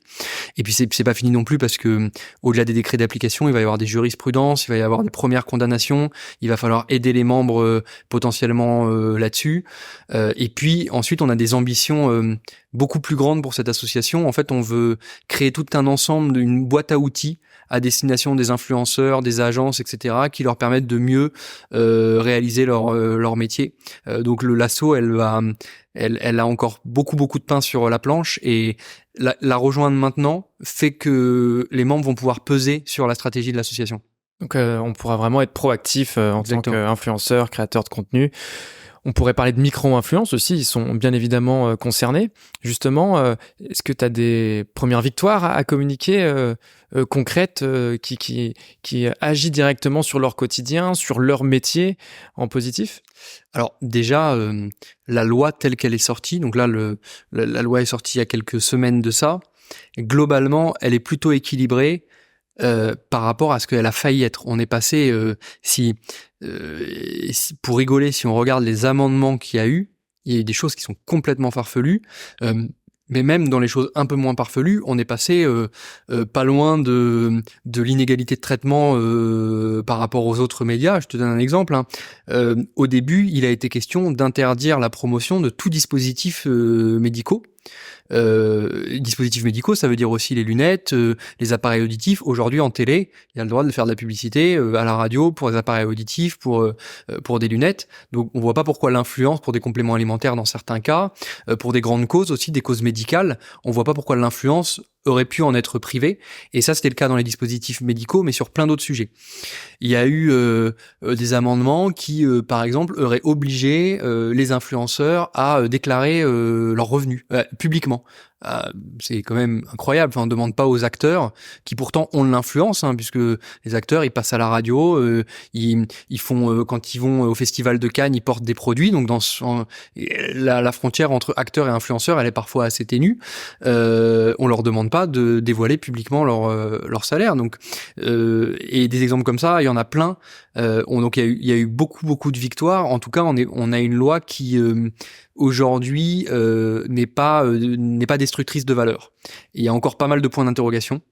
Et puis c'est pas fini non plus parce que au-delà des décrets d'application, il va y avoir des jurisprudences, il va y avoir des premières condamnations. Il va falloir aider les membres potentiellement là-dessus. Et puis ensuite, on a des ambitions beaucoup plus grandes pour cette association. En fait, on veut créer tout un ensemble, une boîte à outils à destination des influenceurs, des agences, etc., qui leur permettent de mieux réaliser leur métier. Donc l'asso, elle a encore beaucoup de pain sur la planche, et la rejoindre maintenant fait que les membres vont pouvoir peser sur la stratégie de l'association.
Donc on pourra vraiment être proactif en tant qu'influenceur, créateur de contenu. On pourrait parler de micro-influence aussi, ils sont bien évidemment concernés. Justement, est-ce que tu as des premières victoires à communiquer concrètes qui agissent directement sur leur quotidien, sur leur métier en positif?
Alors déjà, la loi telle qu'elle est sortie, donc là la loi est sortie il y a quelques semaines de ça, globalement elle est plutôt équilibrée par rapport à ce qu'elle a failli être. On est passé, pour rigoler, si on regarde les amendements qu'il y a eu des choses qui sont complètement farfelues, mais même dans les choses un peu moins farfelues, on est passé pas loin de l'inégalité de traitement par rapport aux autres médias. Je te donne un exemple, hein. Au début, il a été question d'interdire la promotion de tout dispositif médicaux. Dispositifs médicaux, ça veut dire aussi les lunettes, les appareils auditifs. Aujourd'hui, en télé, il y a le droit de faire de la publicité à la radio pour des appareils auditifs, pour des lunettes. Donc, on voit pas pourquoi l'influence pour des compléments alimentaires dans certains cas, pour des grandes causes aussi, des causes médicales, on voit pas pourquoi l'influence aurait pu en être privé. Et ça, c'était le cas dans les dispositifs médicaux, mais sur plein d'autres sujets. Il y a eu des amendements qui, par exemple, auraient obligé les influenceurs à déclarer leurs revenus publiquement. C'est quand même incroyable. Enfin, on ne demande pas aux acteurs qui pourtant ont de l'influence, hein, puisque les acteurs, ils passent à la radio, ils font quand ils vont au festival de Cannes, ils portent des produits. Donc la frontière entre acteurs et influenceurs, elle est parfois assez ténue. On leur demande pas pas de dévoiler publiquement leur salaire. Donc, et des exemples comme ça, il y en a plein. Donc il y a eu beaucoup de victoires. En tout cas, on a une loi qui aujourd'hui n'est pas destructrice de valeur. Il y a encore pas mal de points d'interrogation,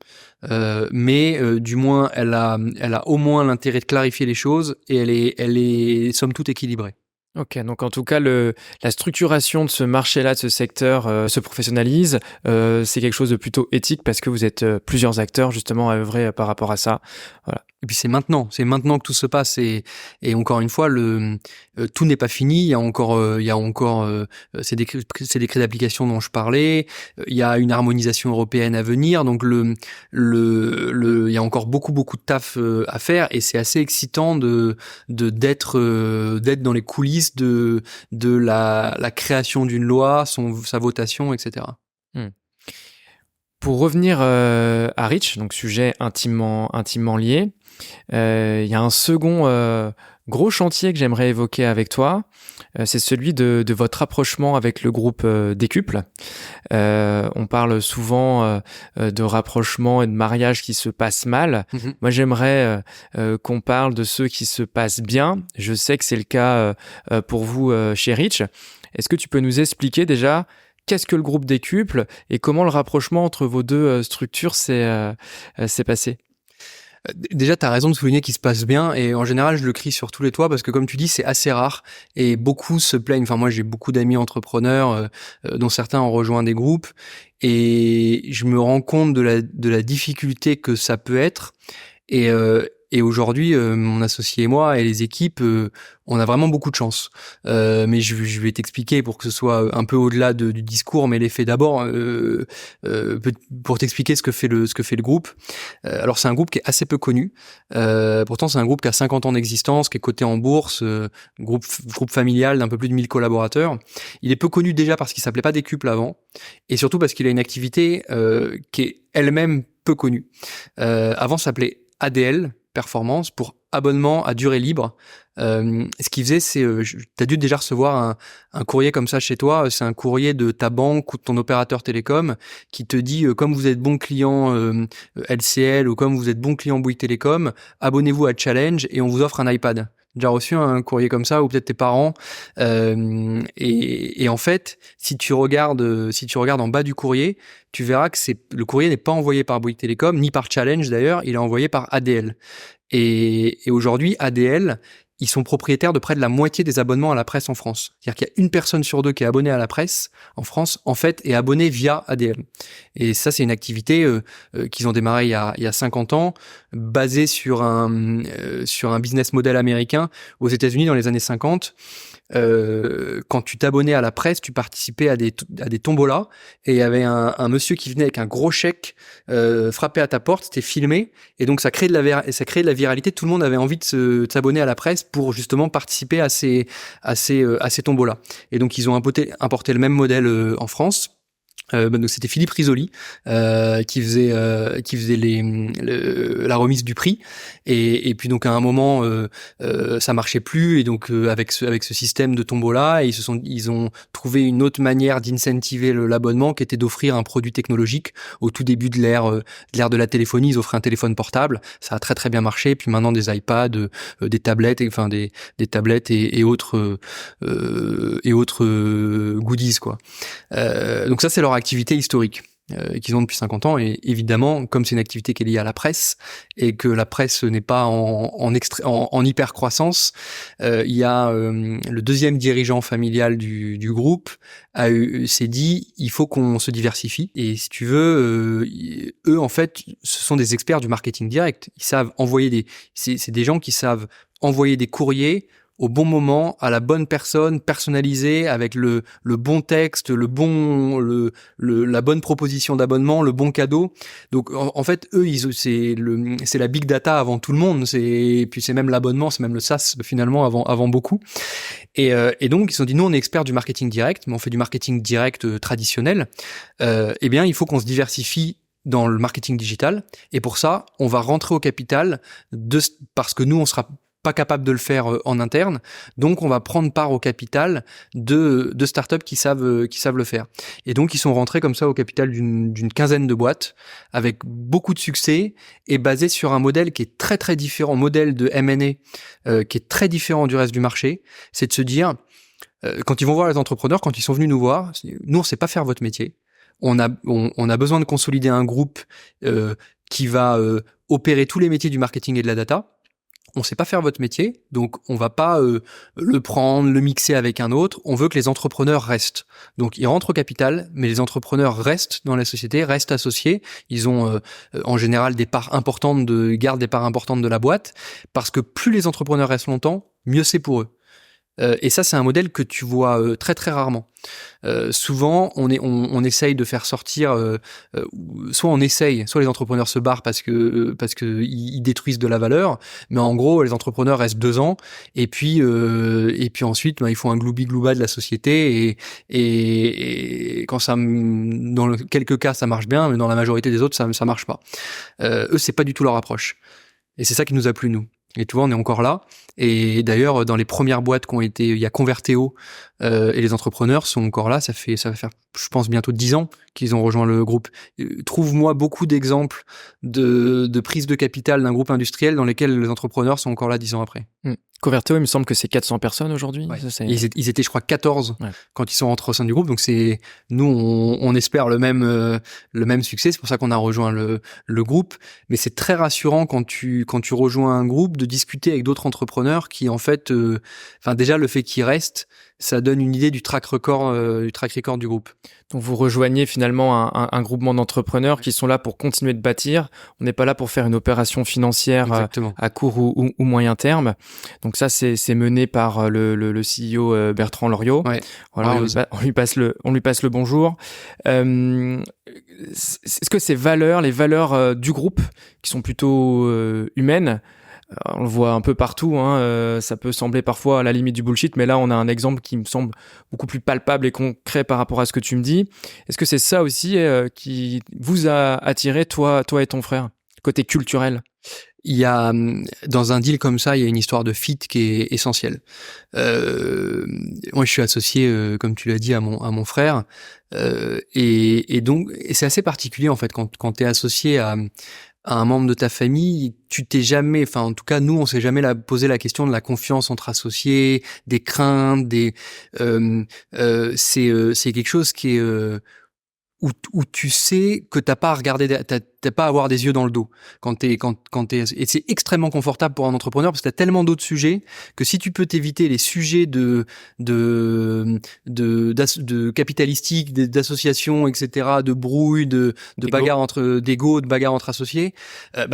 mais du moins elle a au moins l'intérêt de clarifier les choses et elle est somme toute équilibrée.
Ok, donc en tout cas, la structuration de ce marché-là, de ce secteur, se professionnalise. C'est quelque chose de plutôt éthique parce que vous êtes plusieurs acteurs justement à œuvrer par rapport à ça. Voilà.
Et puis c'est maintenant que tout se passe et encore une fois tout n'est pas fini. Il y a encore ces décrets d'application dont je parlais. Il y a une harmonisation européenne à venir. Donc il y a encore beaucoup de taf à faire et c'est assez excitant d'être dans les coulisses de la création d'une loi, sa votation, etc.
Pour revenir à Reach, donc sujet intimement lié, il y a un second gros chantier que j'aimerais évoquer avec toi. C'est celui de votre rapprochement avec le groupe Décuple. On parle souvent de rapprochement et de mariage qui se passent mal. Mm-hmm. Moi, j'aimerais qu'on parle de ceux qui se passent bien. Je sais que c'est le cas pour vous chez Reach. Est-ce que tu peux nous expliquer déjà qu'est-ce que le groupe Décuple et comment le rapprochement entre vos deux structures s'est passé?
Déjà, tu as raison de souligner qu'il se passe bien et en général, je le crie sur tous les toits parce que comme tu dis, c'est assez rare et beaucoup se plaignent. Enfin, moi, j'ai beaucoup d'amis entrepreneurs dont certains ont rejoint des groupes et je me rends compte de la difficulté que ça peut être et aujourd'hui, mon associé et moi et les équipes, on a vraiment beaucoup de chance. Mais je vais t'expliquer pour que ce soit un peu au-delà du discours, mais les faits d'abord, pour t'expliquer ce que fait le groupe. Alors c'est un groupe qui est assez peu connu. Pourtant c'est un groupe qui a 50 ans d'existence, qui est coté en bourse, groupe familial d'un peu plus de 1000 collaborateurs. Il est peu connu déjà parce qu'il s'appelait pas Décuple avant, et surtout parce qu'il a une activité qui est elle-même peu connue. Avant ça s'appelait ADL, Performance, pour abonnement à durée libre. Ce qu'il faisait, c'est, t'as dû déjà recevoir un courrier comme ça chez toi. C'est un courrier de ta banque ou de ton opérateur télécom qui te dit, comme vous êtes bon client LCL ou comme vous êtes bon client Bouygues Télécom, abonnez-vous à Challenge et on vous offre un iPad. Déjà reçu un courrier comme ça ou peut-être tes parents. Et en fait, si tu regardes en bas du courrier, tu verras que le courrier n'est pas envoyé par Bouygues Télécom ni par Challenge d'ailleurs, il est envoyé par ADL. Et aujourd'hui, ADL, ils sont propriétaires de près de la moitié des abonnements à la presse en France. C'est-à-dire qu'il y a une personne sur deux qui est abonnée à la presse en France, en fait, est abonnée via ADL. Et ça, c'est une activité qu'ils ont démarré il y a 50 ans, basée sur un business model américain aux États-Unis dans les années 50. Quand tu t'abonnais à la presse, tu participais à des tombolas et il y avait un monsieur qui venait avec un gros chèque frapper à ta porte, c'était filmé et donc ça créait de la viralité. Tout le monde avait envie de s'abonner à la presse pour justement participer à ces tombolas. Et donc ils ont importé le même modèle en France. Donc c'était Philippe Risoli qui faisait la remise du prix et puis donc à un moment ça marchait plus et donc avec ce système de tombola ils ont trouvé une autre manière d'incentiver l'abonnement qui était d'offrir un produit technologique. Au tout début de l'ère de la téléphonie, ils offraient un téléphone portable, ça a très très bien marché, et puis maintenant des iPads, des tablettes, enfin des tablettes et autres goodies quoi. Donc ça c'est leur activité historique qu'ils ont depuis 50 ans et évidemment comme c'est une activité qui est liée à la presse et que la presse n'est pas en hyper croissance, il y a le deuxième dirigeant familial du groupe s'est dit il faut qu'on se diversifie et si tu veux eux en fait ce sont des experts du marketing direct, ils savent envoyer c'est des gens qui savent envoyer des courriers au bon moment, à la bonne personne, personnalisée, avec le bon texte, la bonne proposition d'abonnement, le bon cadeau. Donc en fait, eux, c'est la big data avant tout le monde. Puis c'est même l'abonnement, c'est même le SaaS finalement avant beaucoup. Et donc ils se sont dit nous on est experts du marketing direct, mais on fait du marketing direct traditionnel. Eh bien il faut qu'on se diversifie dans le marketing digital. Et pour ça, on va rentrer au capital parce que nous on sera pas capables de le faire en interne, donc on va prendre part au capital de startups qui savent le faire. Et donc ils sont rentrés comme ça au capital d'une quinzaine de boîtes avec beaucoup de succès et basé sur un modèle qui est très très différent, modèle de M&A qui est très différent du reste du marché. C'est de se dire quand ils vont voir les entrepreneurs, quand ils sont venus nous voir, nous on sait pas faire votre métier. On a besoin de consolider un groupe qui va opérer tous les métiers du marketing et de la data. On sait pas faire votre métier, donc on va pas le prendre, le mixer avec un autre. On veut que les entrepreneurs restent. Donc ils rentrent au capital, mais les entrepreneurs restent dans la société, restent associés. Ils ont en général gardent des parts importantes de la boîte, parce que plus les entrepreneurs restent longtemps, mieux c'est pour eux. Et ça, c'est un modèle que tu vois très très rarement. Souvent, on essaye de faire sortir, soit les entrepreneurs se barrent parce que ils détruisent de la valeur, mais en gros, les entrepreneurs restent 2 ans et puis ensuite, ils font un gloubi-glouba de la société et quand quelques cas ça marche bien, mais dans la majorité des autres ça marche pas. Eux, c'est pas du tout leur approche. Et c'est ça qui nous a plu nous. Et tu vois, on est encore là. Et d'ailleurs, dans les premières boîtes qui ont été, il y a Convertéo et les entrepreneurs sont encore là. Ça va faire, je pense, bientôt 10 ans qu'ils ont rejoint le groupe. Trouve-moi beaucoup d'exemples de prise de capital d'un groupe industriel dans lesquels les entrepreneurs sont encore là 10 ans après.
Convertéo, il me semble que c'est 400 personnes aujourd'hui.
Ouais. Ils étaient, je crois, 14 quand ils sont rentrés au sein du groupe. Donc nous, on espère le même succès. C'est pour ça qu'on a rejoint le groupe. Mais c'est très rassurant quand tu rejoins un groupe de discuter avec d'autres entrepreneurs qui, en fait, déjà le fait qu'ils restent, ça donne une idée du track record du groupe.
Donc vous rejoignez finalement un groupement d'entrepreneurs qui sont là pour continuer de bâtir. On n'est pas là pour faire une opération financière à court ou moyen terme. Donc ça, c'est mené par le CEO Bertrand Loriot.
Ouais.
Voilà, on lui passe le bonjour. Est-ce que ces valeurs, les valeurs du groupe, qui sont plutôt humaines, on le voit un peu partout, ça peut sembler parfois à la limite du bullshit, mais là on a un exemple qui me semble beaucoup plus palpable et concret par rapport à ce que tu me dis. Est-ce que c'est ça aussi qui vous a attiré, toi et ton frère, côté culturel?
Il y a, dans un deal comme ça, il y a une histoire de fit qui est essentielle. Moi, je suis associé, comme tu l'as dit, à mon frère, et donc c'est assez particulier en fait quand t'es associé à un membre de ta famille, tu t'es jamais, enfin en tout cas nous on s'est jamais posé la question de la confiance entre associés, des craintes, c'est quelque chose qui est où tu sais que t'as pas à regarder, t'as pas à avoir des yeux dans le dos et c'est extrêmement confortable pour un entrepreneur parce que t'as tellement d'autres sujets que si tu peux t'éviter les sujets de capitalistique, d'association, etc., de brouille, de bagarre d'ego, de bagarre entre associés,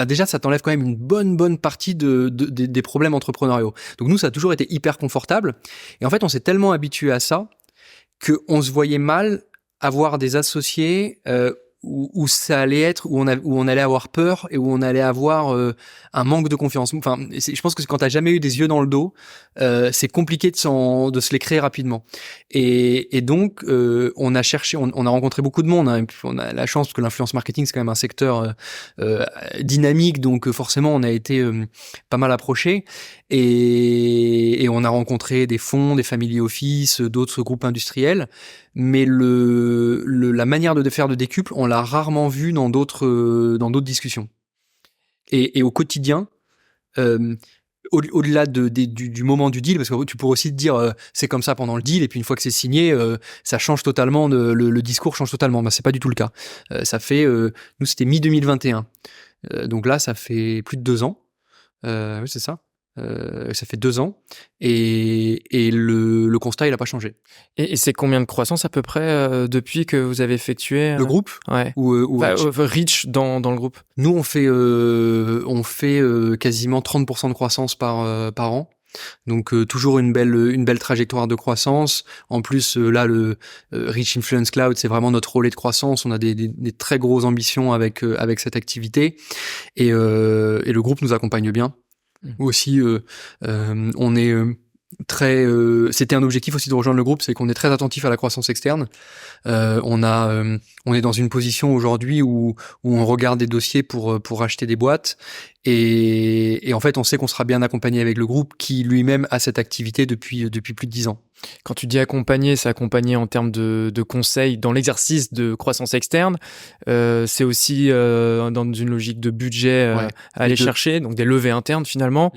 déjà ça t'enlève quand même une bonne partie des problèmes entrepreneuriaux. Donc nous ça a toujours été hyper confortable et en fait on s'est tellement habitué à ça que on se voyait mal avoir des associés où ça allait être où on allait avoir peur et où on allait avoir un manque de confiance. Enfin, je pense que quand t'as jamais eu des yeux dans le dos, c'est compliqué de se les créer rapidement. Et donc on a rencontré beaucoup de monde. On a la chance parce que l'influence marketing c'est quand même un secteur dynamique, donc forcément on a été pas mal approché. Et on a rencontré des fonds, des family office, d'autres groupes industriels. Mais la manière de faire de décuple, on l'a rarement vu dans d'autres discussions. Et au quotidien, au-delà du moment du deal, parce que tu pourrais aussi te dire c'est comme ça pendant le deal, et puis une fois que c'est signé, ça change totalement, le discours change totalement. C'est pas du tout le cas. Ça fait, nous c'était mi-2021, donc là ça fait plus de 2 ans. Oui, c'est ça. Ça fait 2 ans et le constat il a pas changé.
Et c'est combien de croissance à peu près depuis que vous avez effectué
le groupe ou
Reach dans le groupe?
Nous on fait quasiment 30% de croissance par an. Donc toujours une belle trajectoire de croissance. En plus là le Reach Influence Cloud c'est vraiment notre relais de croissance. On a des très grosses ambitions avec cette activité et le groupe nous accompagne bien. Aussi, on est c'était un objectif aussi de rejoindre le groupe, c'est qu'on est très attentif à la croissance externe. On est dans une position aujourd'hui où on regarde des dossiers pour acheter des boîtes et en fait on sait qu'on sera bien accompagné avec le groupe qui lui-même a cette activité depuis plus de 10 ans.
Quand tu dis accompagner, c'est accompagner en termes de conseils dans l'exercice de croissance externe. C'est aussi dans une logique de budget à aller chercher, donc des levées internes finalement.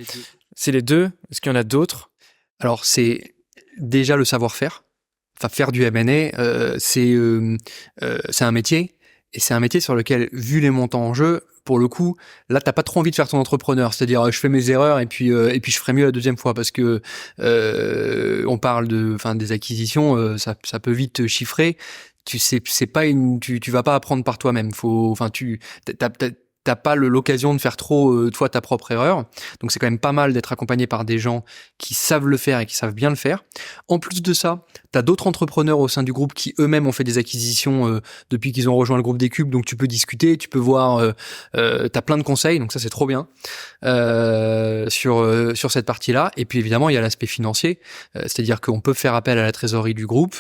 C'est les deux. Est-ce qu'il y en a d'autres?
Alors c'est déjà le savoir-faire. Enfin, faire du M&A, c'est un métier, et c'est un métier sur lequel, vu les montants en jeu, pour le coup, là, t'as pas trop envie de faire ton entrepreneur, c'est-à-dire je fais mes erreurs et puis je ferai mieux la deuxième fois, parce que on parle des acquisitions, ça peut vite te chiffrer. C'est pas tu vas pas apprendre par toi-même. T'as pas l'occasion de faire trop toi ta propre erreur. Donc c'est quand même pas mal d'être accompagné par des gens qui savent le faire et qui savent bien le faire. En plus de ça, t'as d'autres entrepreneurs au sein du groupe qui eux-mêmes ont fait des acquisitions depuis qu'ils ont rejoint le groupe des Cubes. Donc tu peux discuter, tu peux voir, t'as plein de conseils. Donc ça c'est trop bien sur cette partie-là. Et puis évidemment il y a l'aspect financier, c'est-à-dire qu'on peut faire appel à la trésorerie du groupe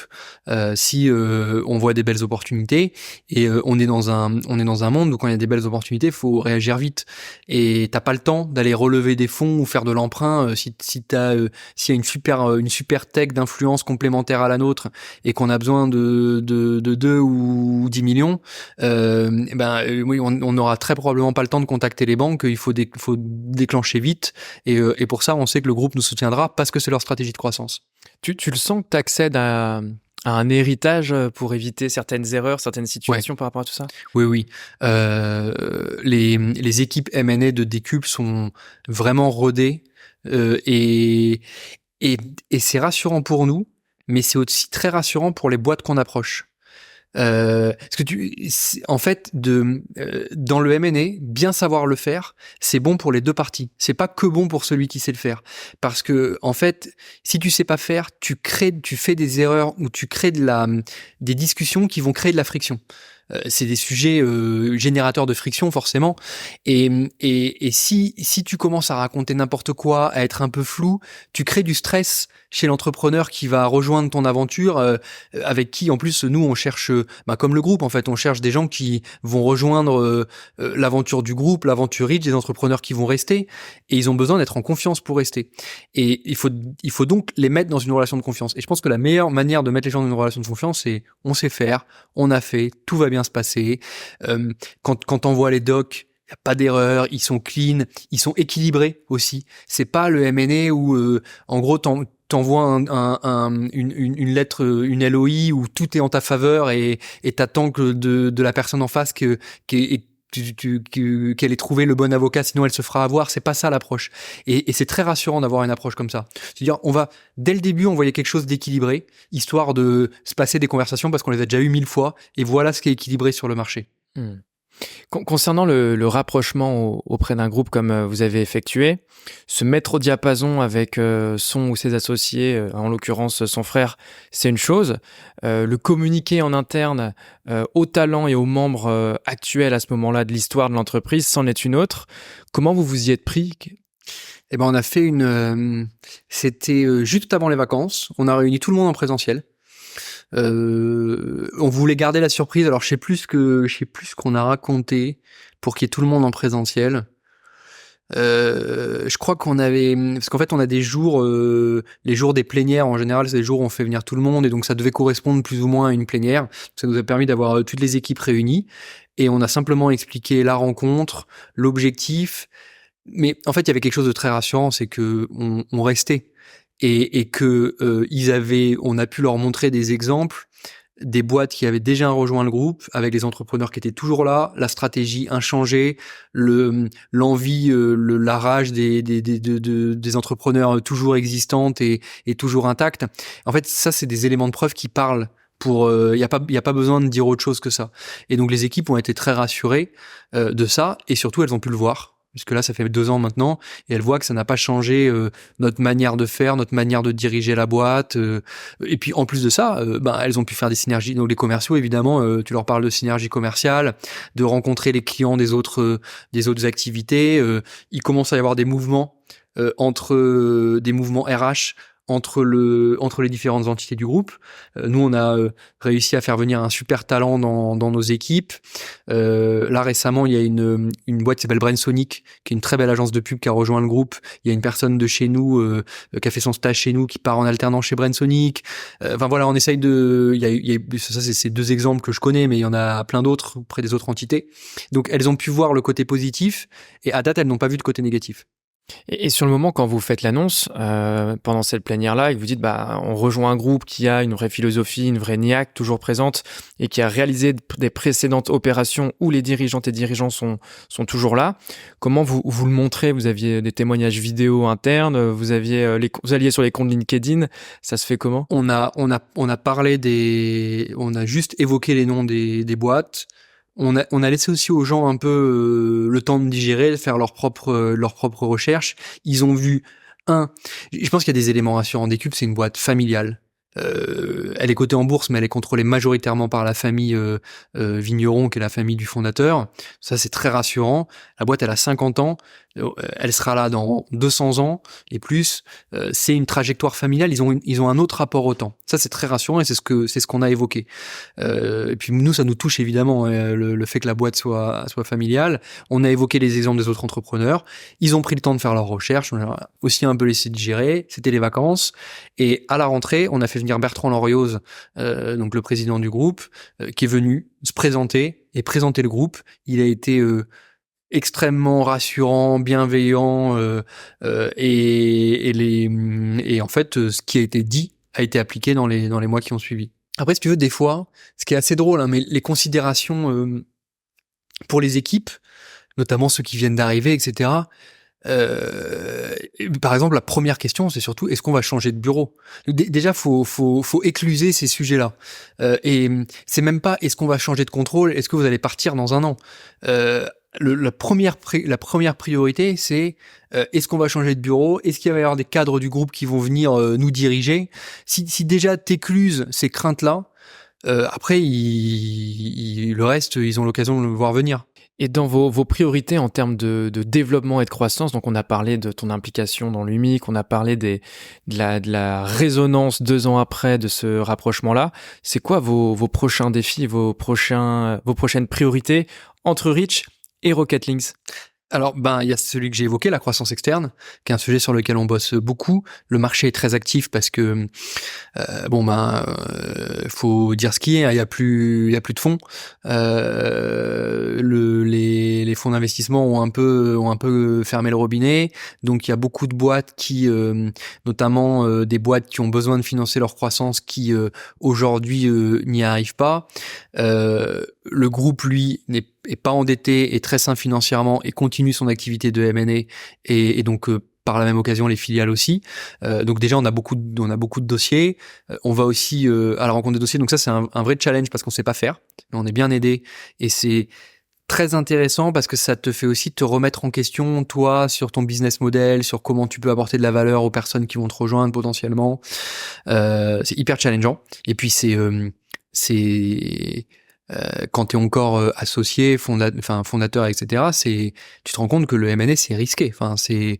si on voit des belles opportunités. Et on est dans un monde où quand il y a des belles opportunités, faut réagir vite et t'as pas le temps d'aller relever des fonds ou faire de l'emprunt s'il y a une super tech d'influence complémentaire à la nôtre et qu'on a besoin de 2 ou 10 millions, oui, on aura très probablement pas le temps de contacter les banques. Il faut déclencher vite et pour ça on sait que le groupe nous soutiendra parce que c'est leur stratégie de croissance.
Tu le sens que tu accèdes à un héritage pour éviter certaines erreurs, certaines situations par rapport à tout ça?
Oui. Les équipes M&A de Decube sont vraiment rodées et c'est rassurant pour nous, mais c'est aussi très rassurant pour les boîtes qu'on approche. Parce que en fait, dans le M&A, bien savoir le faire, c'est bon pour les deux parties. C'est pas que bon pour celui qui sait le faire. Parce que, en fait, si tu sais pas faire, tu fais des erreurs ou tu crées des discussions qui vont créer de la friction. C'est des sujets générateurs de friction forcément, et si tu commences à raconter n'importe quoi, à être un peu flou, tu crées du stress chez l'entrepreneur qui va rejoindre ton aventure, avec qui en plus nous on cherche, comme le groupe en fait, on cherche des gens qui vont rejoindre l'aventure du groupe, l'aventure riche, des entrepreneurs qui vont rester, et ils ont besoin d'être en confiance pour rester. Et il faut donc les mettre dans une relation de confiance. Et je pense que la meilleure manière de mettre les gens dans une relation de confiance, c'est on sait faire, on a fait, tout va bien se passer. Quand on voit les docs, il n'y a pas d'erreur, ils sont clean, ils sont équilibrés aussi. C'est pas le M&A où, en gros, t'envoies une lettre, une LOI où tout est en ta faveur et t'attends que de la personne en face qu'elle ait trouvé le bon avocat, sinon elle se fera avoir. C'est pas ça l'approche. Et c'est très rassurant d'avoir une approche comme ça. C'est-à-dire, on va, dès le début, envoyer quelque chose d'équilibré, histoire de se passer des conversations parce qu'on les a déjà eu 1000 fois, et voilà ce qui est équilibré sur le marché.
Concernant le rapprochement auprès d'un groupe comme vous avez effectué, se mettre au diapason avec son ou ses associés, en l'occurrence son frère, c'est une chose. Le communiquer en interne aux talents et aux membres actuels à ce moment-là de l'histoire de l'entreprise, c'en est une autre. Comment vous vous y êtes pris ?
On a fait c'était juste avant les vacances. On a réuni tout le monde en présentiel. On voulait garder la surprise. Alors je sais plus ce qu'on a raconté pour qu'il y ait tout le monde en présentiel. Je crois parce qu'en fait on a des jours, les jours des plénières en général, c'est des jours où on fait venir tout le monde, et donc ça devait correspondre plus ou moins à une plénière. Ça nous a permis d'avoir toutes les équipes réunies, et on a simplement expliqué la rencontre, l'objectif. Mais en fait il y avait quelque chose de très rassurant, c'est que on restait. Et que on a pu leur montrer des exemples, des boîtes qui avaient déjà rejoint le groupe, avec les entrepreneurs qui étaient toujours là, la stratégie inchangée, l'envie, la rage des entrepreneurs toujours existantes et toujours intactes. En fait, ça, c'est des éléments de preuve qui parlent. Il y a pas besoin de dire autre chose que ça. Et donc les équipes ont été très rassurées de ça, et surtout elles ont pu le voir. Puisque là, ça fait 2 ans maintenant, et elles voient que ça n'a pas changé notre manière de faire, notre manière de diriger la boîte. Et puis, en plus de ça, elles ont pu faire des synergies. Donc, les commerciaux, évidemment, tu leur parles de synergie commerciale, de rencontrer les clients des autres activités. Il commence à y avoir des mouvements des mouvements RH entre les différentes entités du groupe. Nous, on a réussi à faire venir un super talent dans nos équipes. Là, récemment, il y a une boîte qui s'appelle Brainsonic, qui est une très belle agence de pub qui a rejoint le groupe. Il y a une personne de chez nous qui a fait son stage chez nous, qui part en alternant chez Brainsonic. Enfin voilà, on essaye ça, c'est ces 2 exemples que je connais, mais il y en a plein d'autres auprès des autres entités. Donc, elles ont pu voir le côté positif, et à date, elles n'ont pas vu le côté négatif.
Et sur le moment, quand vous faites l'annonce, pendant cette plénière-là, et que vous dites, on rejoint un groupe qui a une vraie philosophie, une vraie niaque toujours présente, et qui a réalisé des précédentes opérations où les dirigeantes et dirigeants sont toujours là, comment vous le montrez? Vous aviez des témoignages vidéo internes, vous alliez sur les comptes LinkedIn, ça se fait comment?
On a juste évoqué les noms des boîtes. On a laissé aussi aux gens un peu le temps de digérer, de faire leur propre recherche. Ils ont vu je pense qu'il y a des éléments rassurants. Décuple, c'est une boîte familiale. Elle est cotée en bourse, mais elle est contrôlée majoritairement par la famille Vigneron, qui est la famille du fondateur. Ça, c'est très rassurant. La boîte, elle a 50 ans. Elle sera là dans 200 ans et plus. C'est une trajectoire familiale. Ils ont un autre rapport au temps. Ça, c'est très rassurant, et c'est ce qu'on a évoqué. Et puis nous, ça nous touche évidemment, le fait que la boîte soit familiale. On a évoqué les exemples des autres entrepreneurs. Ils ont pris le temps de faire leurs recherches. On a aussi un peu laissé digérer. C'était les vacances. Et à la rentrée, on a fait venir Bertrand Lorioz, donc le président du groupe, qui est venu se présenter et présenter le groupe. Il a été extrêmement rassurant, bienveillant, et en fait, ce qui a été dit a été appliqué dans les mois qui ont suivi. Après, si tu veux, des fois, ce qui est assez drôle, mais les considérations pour les équipes, notamment ceux qui viennent d'arriver, etc. Par exemple, la première question, c'est surtout, est-ce qu'on va changer de bureau? Déjà, faut écluser ces sujets-là. Et c'est même pas, est-ce qu'on va changer de contrôle? Est-ce que vous allez partir dans un an? La première priorité, c'est est-ce qu'on va changer de bureau? Est-ce qu'il va y avoir des cadres du groupe qui vont venir nous diriger? Si déjà t'écluses ces craintes-là, après, le reste, ils ont l'occasion de le voir venir.
Et dans vos priorités en termes de développement et de croissance, donc on a parlé de ton implication dans l'UMIC, on a parlé de la résonance 2 ans après de ce rapprochement-là. C'est quoi vos prochains défis, vos prochaines priorités entre Reach et Rocket Links?
Alors, il y a celui que j'ai évoqué, la croissance externe, qui est un sujet sur lequel on bosse beaucoup. Le marché est très actif parce que, faut dire ce qui est, il y a plus de fonds. Les fonds d'investissement ont un peu fermé le robinet. Donc, il y a beaucoup de boîtes qui, notamment des boîtes qui ont besoin de financer leur croissance, qui aujourd'hui n'y arrivent pas. Le groupe, lui, est pas endetté, est très sain financièrement et continue son activité de M&A, et donc par la même occasion les filiales aussi. Donc déjà on a beaucoup de dossiers. On va aussi à la rencontre des dossiers. Donc ça c'est un vrai challenge parce qu'on sait pas faire. Mais on est bien aidé et c'est très intéressant parce que ça te fait aussi te remettre en question, toi, sur ton business model, sur comment tu peux apporter de la valeur aux personnes qui vont te rejoindre potentiellement. C'est hyper challengeant. Et puis c'est quand tu es encore associé, fondateur, etc., tu te rends compte que le M&A c'est risqué. Enfin, c'est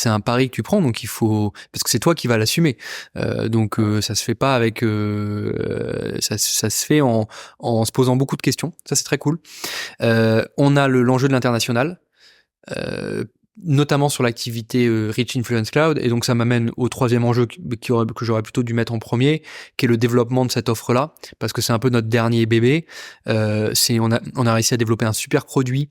un pari que tu prends, donc il faut, parce que c'est toi qui vas l'assumer. Donc ça se fait pas avec, ça se fait en se posant beaucoup de questions. Ça c'est très cool. On a l'enjeu de l'international. Notamment sur l'activité Reach Influence Cloud, et donc ça m'amène au troisième enjeu que j'aurais plutôt dû mettre en premier, qui est le développement de cette offre-là, parce que c'est un peu notre dernier bébé. On a réussi à développer un super produit.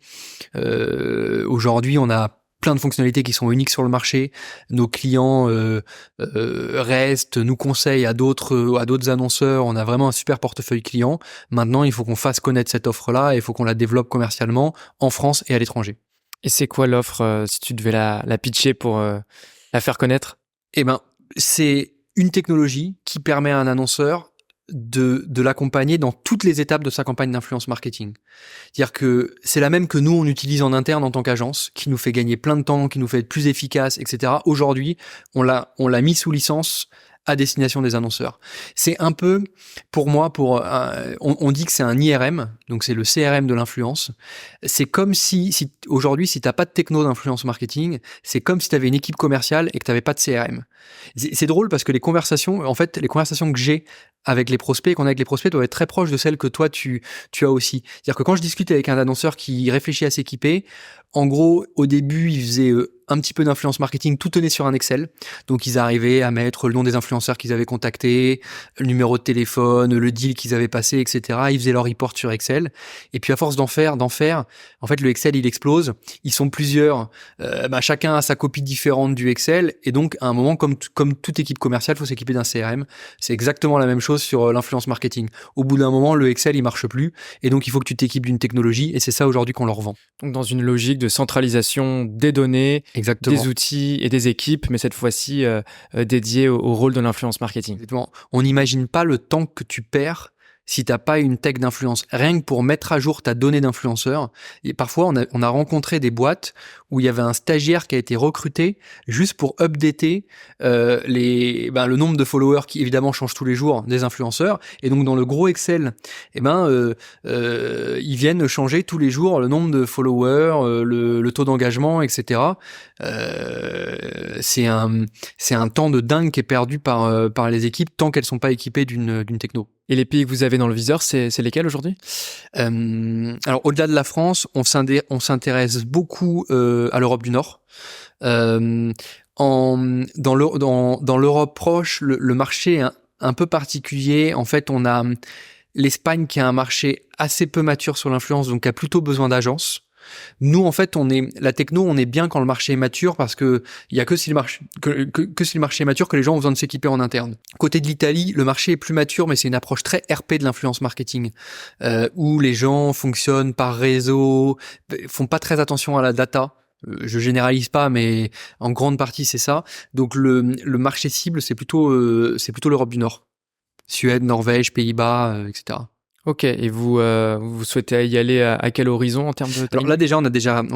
Aujourd'hui, on a plein de fonctionnalités qui sont uniques sur le marché. Nos clients restent, nous conseillent à d'autres annonceurs. On a vraiment un super portefeuille client. Maintenant, il faut qu'on fasse connaître cette offre-là, et il faut qu'on la développe commercialement en France et à l'étranger.
Et c'est quoi l'offre, si tu devais la pitcher pour la faire connaître?
C'est une technologie qui permet à un annonceur de l'accompagner dans toutes les étapes de sa campagne d'influence marketing. C'est-à-dire que c'est la même que nous, on utilise en interne en tant qu'agence, qui nous fait gagner plein de temps, qui nous fait être plus efficace, etc. Aujourd'hui, on l'a mis sous licence à destination des annonceurs. C'est un peu, pour moi, on dit que c'est un IRM, donc c'est le CRM de l'influence. C'est comme si aujourd'hui, si t'as pas de techno d'influence marketing, c'est comme si t'avais une équipe commerciale et que t'avais pas de CRM. C'est drôle parce que les conversations que j'ai avec les prospects, qu'on a avec les prospects, doivent être très proches de celles que toi, tu as aussi. C'est-à-dire que quand je discute avec un annonceur qui réfléchit à s'équiper, en gros, au début, il faisait un petit peu d'influence marketing, tout tenait sur un Excel. Donc, ils arrivaient à mettre le nom des influenceurs qu'ils avaient contactés, le numéro de téléphone, le deal qu'ils avaient passé, etc. Ils faisaient leur report sur Excel. Et puis, à force d'en faire, en fait, le Excel, il explose. Ils sont plusieurs. Chacun a sa copie différente du Excel. Et donc, à un moment, comme toute équipe commerciale, il faut s'équiper d'un CRM. C'est exactement la même chose sur l'influence marketing. Au bout d'un moment, le Excel, il marche plus. Et donc, il faut que tu t'équipes d'une technologie. Et c'est ça aujourd'hui qu'on leur vend.
Donc, dans une logique de centralisation des données,
exactement,
des outils et des équipes, mais cette fois-ci dédiées au rôle de l'influence marketing.
Exactement. On n'imagine pas le temps que tu perds si t'as pas une tech d'influence. Rien que pour mettre à jour ta donnée d'influenceur. Et parfois, on a rencontré des boîtes où il y avait un stagiaire qui a été recruté juste pour updater le nombre de followers qui évidemment change tous les jours des influenceurs. Et donc dans le gros Excel, ils viennent changer tous les jours le nombre de followers, le taux d'engagement, etc. C'est un temps de dingue qui est perdu par les équipes tant qu'elles sont pas équipées d'une techno.
Et les pays que vous avez dans le viseur, c'est lesquels aujourd'hui ?
Alors, au-delà de la France, on s'intéresse beaucoup à l'Europe du Nord. Dans l'Europe proche, le marché est un peu particulier. En fait, on a l'Espagne qui a un marché assez peu mature sur l'influence, donc qui a plutôt besoin d'agences. Nous, en fait, on est bien quand le marché est mature parce que il y a que si le marché est mature que les gens ont besoin de s'équiper en interne. Côté de l'Italie, le marché est plus mature, mais c'est une approche très RP de l'influence marketing, où les gens fonctionnent par réseau, font pas très attention à la data. Je généralise pas, mais en grande partie c'est ça. Donc le marché cible, c'est plutôt l'Europe du Nord, Suède, Norvège, Pays-Bas, etc.
Ok, et vous souhaitez y aller à quel horizon en termes de timing ?
Alors là déjà on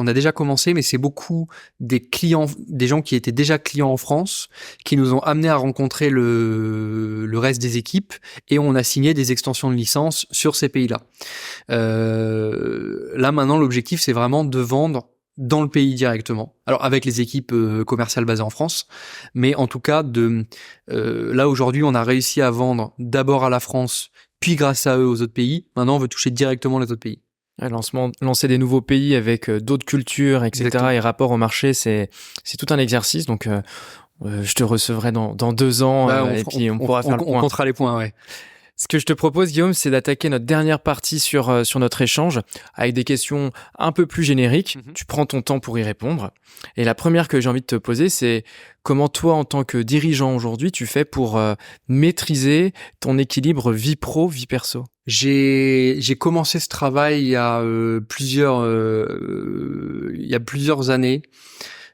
a déjà commencé, mais c'est beaucoup des clients, des gens qui étaient déjà clients en France, qui nous ont amenés à rencontrer le reste des équipes, et on a signé des extensions de licence sur ces pays-là. Là maintenant l'objectif c'est vraiment de vendre dans le pays directement. Alors avec les équipes commerciales basées en France, mais en tout cas là aujourd'hui on a réussi à vendre d'abord à la France, puis grâce à eux aux autres pays. Maintenant, on veut toucher directement les autres pays.
Lancer des nouveaux pays avec d'autres cultures, etc.
Exactement.
Et rapport au marché, c'est tout un exercice. Donc, je te recevrai dans 2 ans et puis on pourra faire le point.
On comptera les points, ouais.
Ce que je te propose, Guillaume, c'est d'attaquer notre dernière partie sur notre échange avec des questions un peu plus génériques. Mm-hmm. Tu prends ton temps pour y répondre. Et la première que j'ai envie de te poser, c'est comment toi, en tant que dirigeant aujourd'hui, tu fais pour maîtriser ton équilibre vie pro, vie perso ?
J'ai commencé ce travail il y a plusieurs années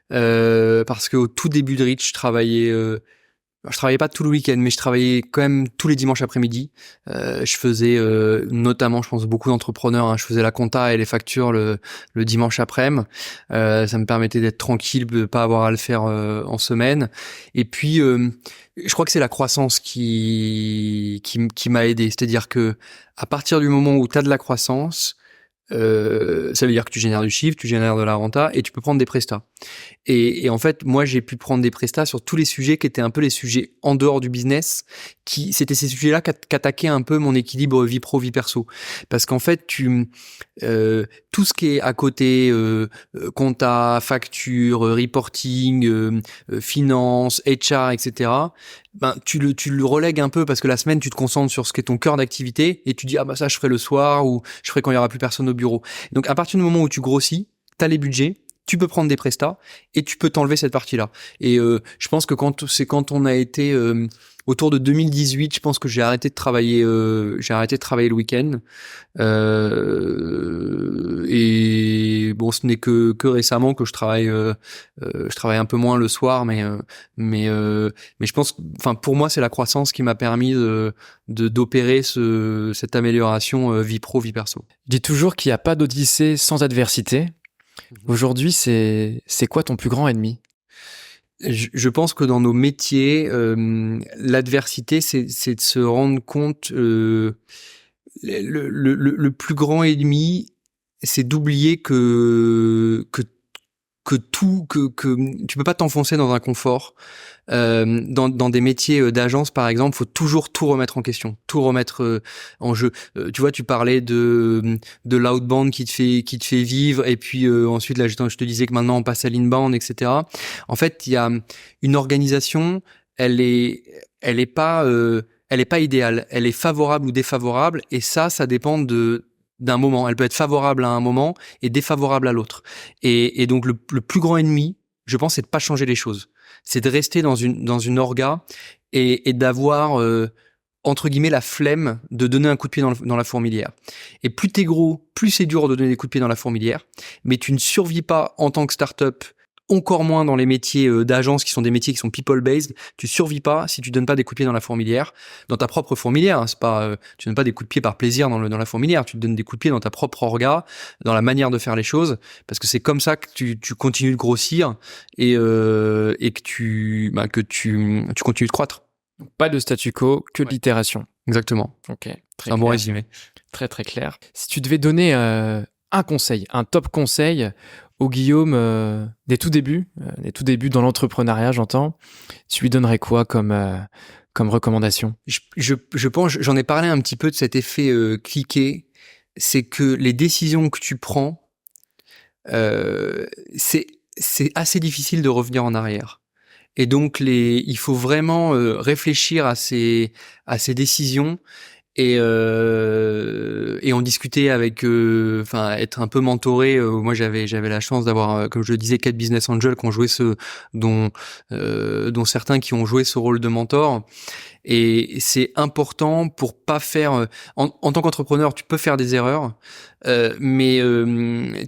parce qu'au tout début de Reach, je travaillais pas tout le week-end, mais je travaillais quand même tous les dimanches après-midi. Je faisais notamment, je pense, beaucoup d'entrepreneurs, hein, je faisais la compta et les factures le dimanche après-midi. Ça me permettait d'être tranquille, de pas avoir à le faire en semaine. Et puis, je crois que c'est la croissance qui m'a aidé. C'est-à-dire que à partir du moment où tu as de la croissance, ça veut dire que tu génères du chiffre, tu génères de la renta et tu peux prendre des prestats. Et en fait, moi, j'ai pu prendre des prestats sur tous les sujets qui étaient un peu les sujets en dehors du business, c'était ces sujets-là qu'attaquaient un peu mon équilibre vie pro, vie perso. Parce qu'en fait, tout ce qui est à côté, compta, facture, reporting, finance, HR, etc., tu le relègues un peu parce que la semaine, tu te concentres sur ce qui est ton cœur d'activité et tu dis, ça, je ferai le soir ou je ferai quand il y aura plus personne au bureau. Donc, à partir du moment où tu grossis, t'as les budgets, tu peux prendre des prestats et tu peux t'enlever cette partie-là. Et je pense que quand on a été autour de 2018, je pense que j'ai arrêté de travailler le week-end. Et bon, ce n'est que récemment que je travaille un peu moins le soir, mais je pense, enfin pour moi, c'est la croissance qui m'a permis d'opérer cette amélioration vie pro, vie perso.
Je dis toujours qu'il n'y a pas d'odyssée sans adversité. Aujourd'hui, c'est quoi ton plus grand ennemi ?
Je pense que dans nos métiers, l'adversité, c'est de se rendre compte, le plus grand ennemi, c'est d'oublier que tout, que tu peux pas t'enfoncer dans un confort. Dans des métiers d'agence, par exemple, faut toujours tout remettre en question, tout remettre en jeu. Tu vois, tu parlais de l'outbound qui te fait vivre, et puis ensuite là, je te disais que maintenant on passe à l'inbound, etc. En fait, il y a une organisation, elle est pas idéale, elle est favorable ou défavorable, et ça dépend d'un moment. Elle peut être favorable à un moment et défavorable à l'autre. Et donc le plus grand ennemi, je pense, c'est de pas changer les choses. C'est de rester dans une orga et d'avoir entre guillemets la flemme de donner un coup de pied dans la fourmilière. Et plus t'es gros, plus c'est dur de donner des coups de pied dans la fourmilière, mais tu ne survis pas en tant que start-up, encore moins dans les métiers d'agence qui sont des métiers qui sont people-based. Tu survis pas si tu donnes pas des coups de pied dans la fourmilière, dans ta propre fourmilière. Hein, c'est pas, tu donnes pas des coups de pied par plaisir dans la fourmilière. Tu te donnes des coups de pied dans ta propre orga, dans la manière de faire les choses, parce que c'est comme ça que tu continues de grossir et que tu continues de croître.
Pas de statu quo, que de l'itération.
Exactement.
Ok.
C'est un bon résumé.
Très très clair. Si tu devais donner un conseil, un top conseil au Guillaume des tout débuts dans l'entrepreneuriat, j'entends, tu lui donnerais quoi comme recommandation?
Je pense, j'en ai parlé un petit peu de cet effet cliquet, c'est que les décisions que tu prends, c'est assez difficile de revenir en arrière. Et donc il faut vraiment réfléchir à ces décisions et en discuter avec, être un peu mentoré. Moi, j'avais la chance d'avoir, comme je le disais, 4 business angels qui ont joué dont certains qui ont joué ce rôle de mentor. Et c'est important pour pas faire. En tant qu'entrepreneur, tu peux faire des erreurs, mais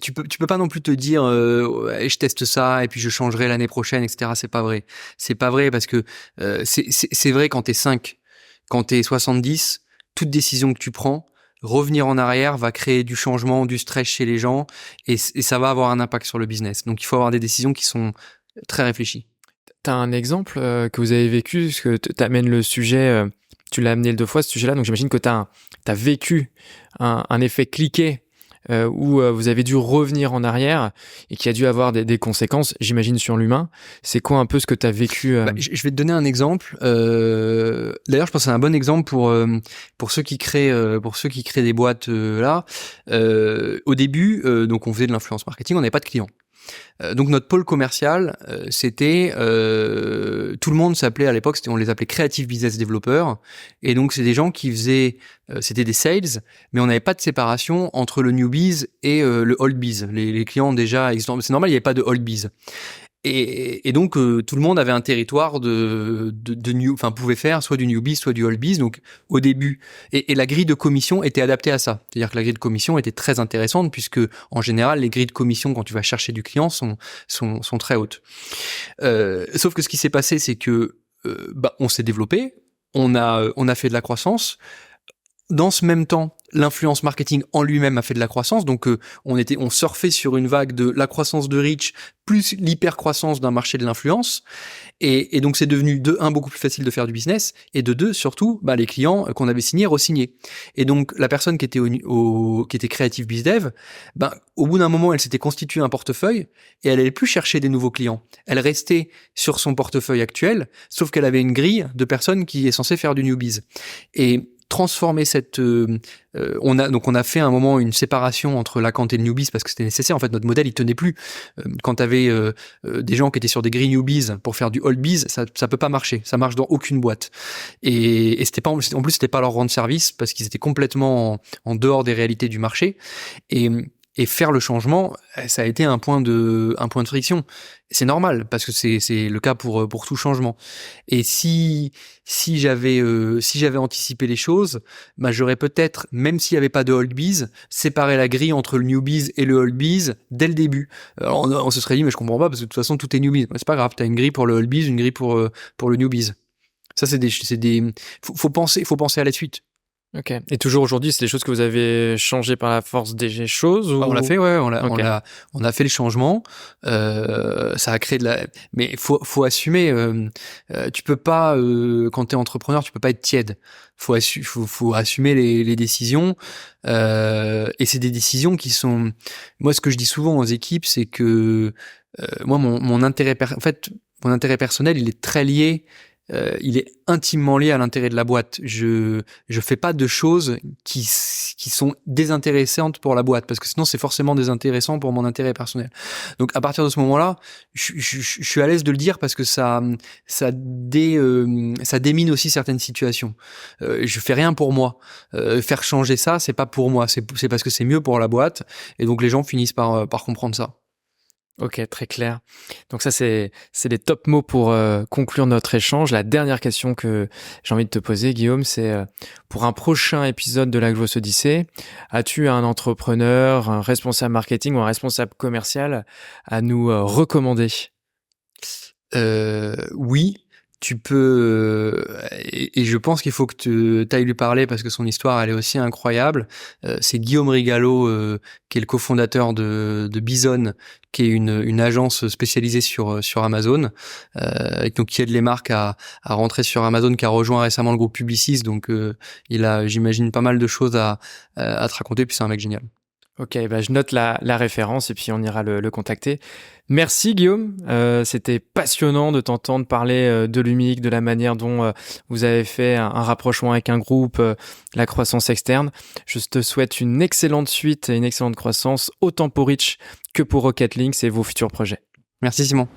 tu peux pas non plus te dire ouais, je teste ça et puis je changerai l'année prochaine, etc. C'est pas vrai. C'est pas vrai parce que c'est vrai quand t'es 5, quand t'es 70. Toute décision que tu prends, revenir en arrière va créer du changement, du stress chez les gens et ça va avoir un impact sur le business. Donc, il faut avoir des décisions qui sont très réfléchies.
T'as un exemple que vous avez vécu, parce que t'amènes le sujet, tu l'as amené 2 fois ce sujet-là, donc j'imagine que t'as vécu un effet cliquet où vous avez dû revenir en arrière et qui a dû avoir des conséquences, j'imagine, sur l'humain. C'est quoi un peu ce que tu as vécu
Je vais te donner un exemple. D'ailleurs, je pense que c'est un bon exemple pour ceux qui créent des boîtes là. Au début, donc on faisait de l'influence marketing, on n'avait pas de clients. Donc notre pôle commercial, c'était tout le monde s'appelait à l'époque, on les appelait creative business developers, et donc c'est des gens qui faisaient, c'était des sales, mais on n'avait pas de séparation entre le newbies et le old biz, les clients déjà existants. C'est normal, il n'y avait pas de old biz. Et donc tout le monde avait un territoire de new, enfin pouvait faire soit du newbie, soit du oldbiz. Donc au début, et la grille de commission était adaptée à ça. C'est-à-dire que la grille de commission était très intéressante puisque en général les grilles de commission quand tu vas chercher du client sont très hautes. Sauf que ce qui s'est passé, c'est que on s'est développé, on a fait de la croissance. Dans ce même temps, l'influence marketing en lui-même a fait de la croissance, donc on surfait sur une vague de la croissance de reach plus l'hyper-croissance d'un marché de l'influence, et donc c'est devenu de 1 beaucoup plus facile de faire du business, et de 2 surtout, les clients qu'on avait signés re-signaient. Et donc la personne qui était creative biz dev, au bout d'un moment elle s'était constitué un portefeuille et elle allait plus chercher des nouveaux clients. Elle restait sur son portefeuille actuel, sauf qu'elle avait une grille de personnes qui est censée faire du new biz. Et transformer on a fait à un moment une séparation entre l'account et le newbies parce que c'était nécessaire. En fait, notre modèle il tenait plus. Quand tu avais des gens qui étaient sur des grilles newbies pour faire du oldbiz, ça peut pas marcher. Ça marche dans aucune boîte. Et c'était pas en plus c'était pas leur rendre service parce qu'ils étaient complètement en dehors des réalités du marché. Et faire le changement, ça a été un point de friction. C'est normal parce que c'est le cas pour tout changement. Et si j'avais anticipé les choses, j'aurais peut-être, même s'il y avait pas de old biz, séparé la grille entre le new biz et le old biz dès le début. Alors on se serait dit mais je comprends pas parce que de toute façon tout est new biz. C'est pas grave, t'as une grille pour le old biz, une grille pour le new biz. Ça faut penser à la suite.
Ok. Et toujours aujourd'hui, c'est des choses que vous avez changées par la force des choses ou...
On l'a fait, ouais,
Ok.
on a fait le changement. Ça a créé de la, mais faut assumer. Tu peux pas, quand t'es entrepreneur, tu peux pas être tiède. Faut assumer les décisions. Et c'est des décisions qui sont. Moi, ce que je dis souvent aux équipes, c'est que moi, mon intérêt, en fait, mon intérêt personnel, il est très lié. Il est intimement lié à l'intérêt de la boîte. Je fais pas de choses qui sont désintéressantes pour la boîte, parce que sinon c'est forcément désintéressant pour mon intérêt personnel. Donc à partir de ce moment-là, je suis à l'aise de le dire parce que ça démine aussi certaines situations. Je fais rien pour moi. Faire changer ça, c'est pas pour moi, c'est parce que c'est mieux pour la boîte, et donc les gens finissent par comprendre ça.
Ok, très clair. Donc ça, c'est les top mots pour conclure notre échange. La dernière question que j'ai envie de te poser, Guillaume, c'est pour un prochain épisode de la Growth Odyssey, as-tu un entrepreneur, un responsable marketing ou un responsable commercial à nous recommander?
Oui, tu peux, et je pense qu'il faut que tu ailles lui parler parce que son histoire, elle est aussi incroyable. C'est Guillaume Rigalo, qui est le cofondateur de Bison, qui est une agence spécialisée sur Amazon, et donc qui aide les marques à rentrer sur Amazon, qui a rejoint récemment le groupe Publicis. Donc, il a, j'imagine, pas mal de choses à te raconter. Puis c'est un mec génial.
Ok, bah je note la référence et puis on ira le contacter. Merci Guillaume, c'était passionnant de t'entendre parler de l'UMIC, de la manière dont vous avez fait un rapprochement avec un groupe, la croissance externe. Je te souhaite une excellente suite et une excellente croissance, autant pour Reach que pour Rocket Links et vos futurs projets.
Merci Simon.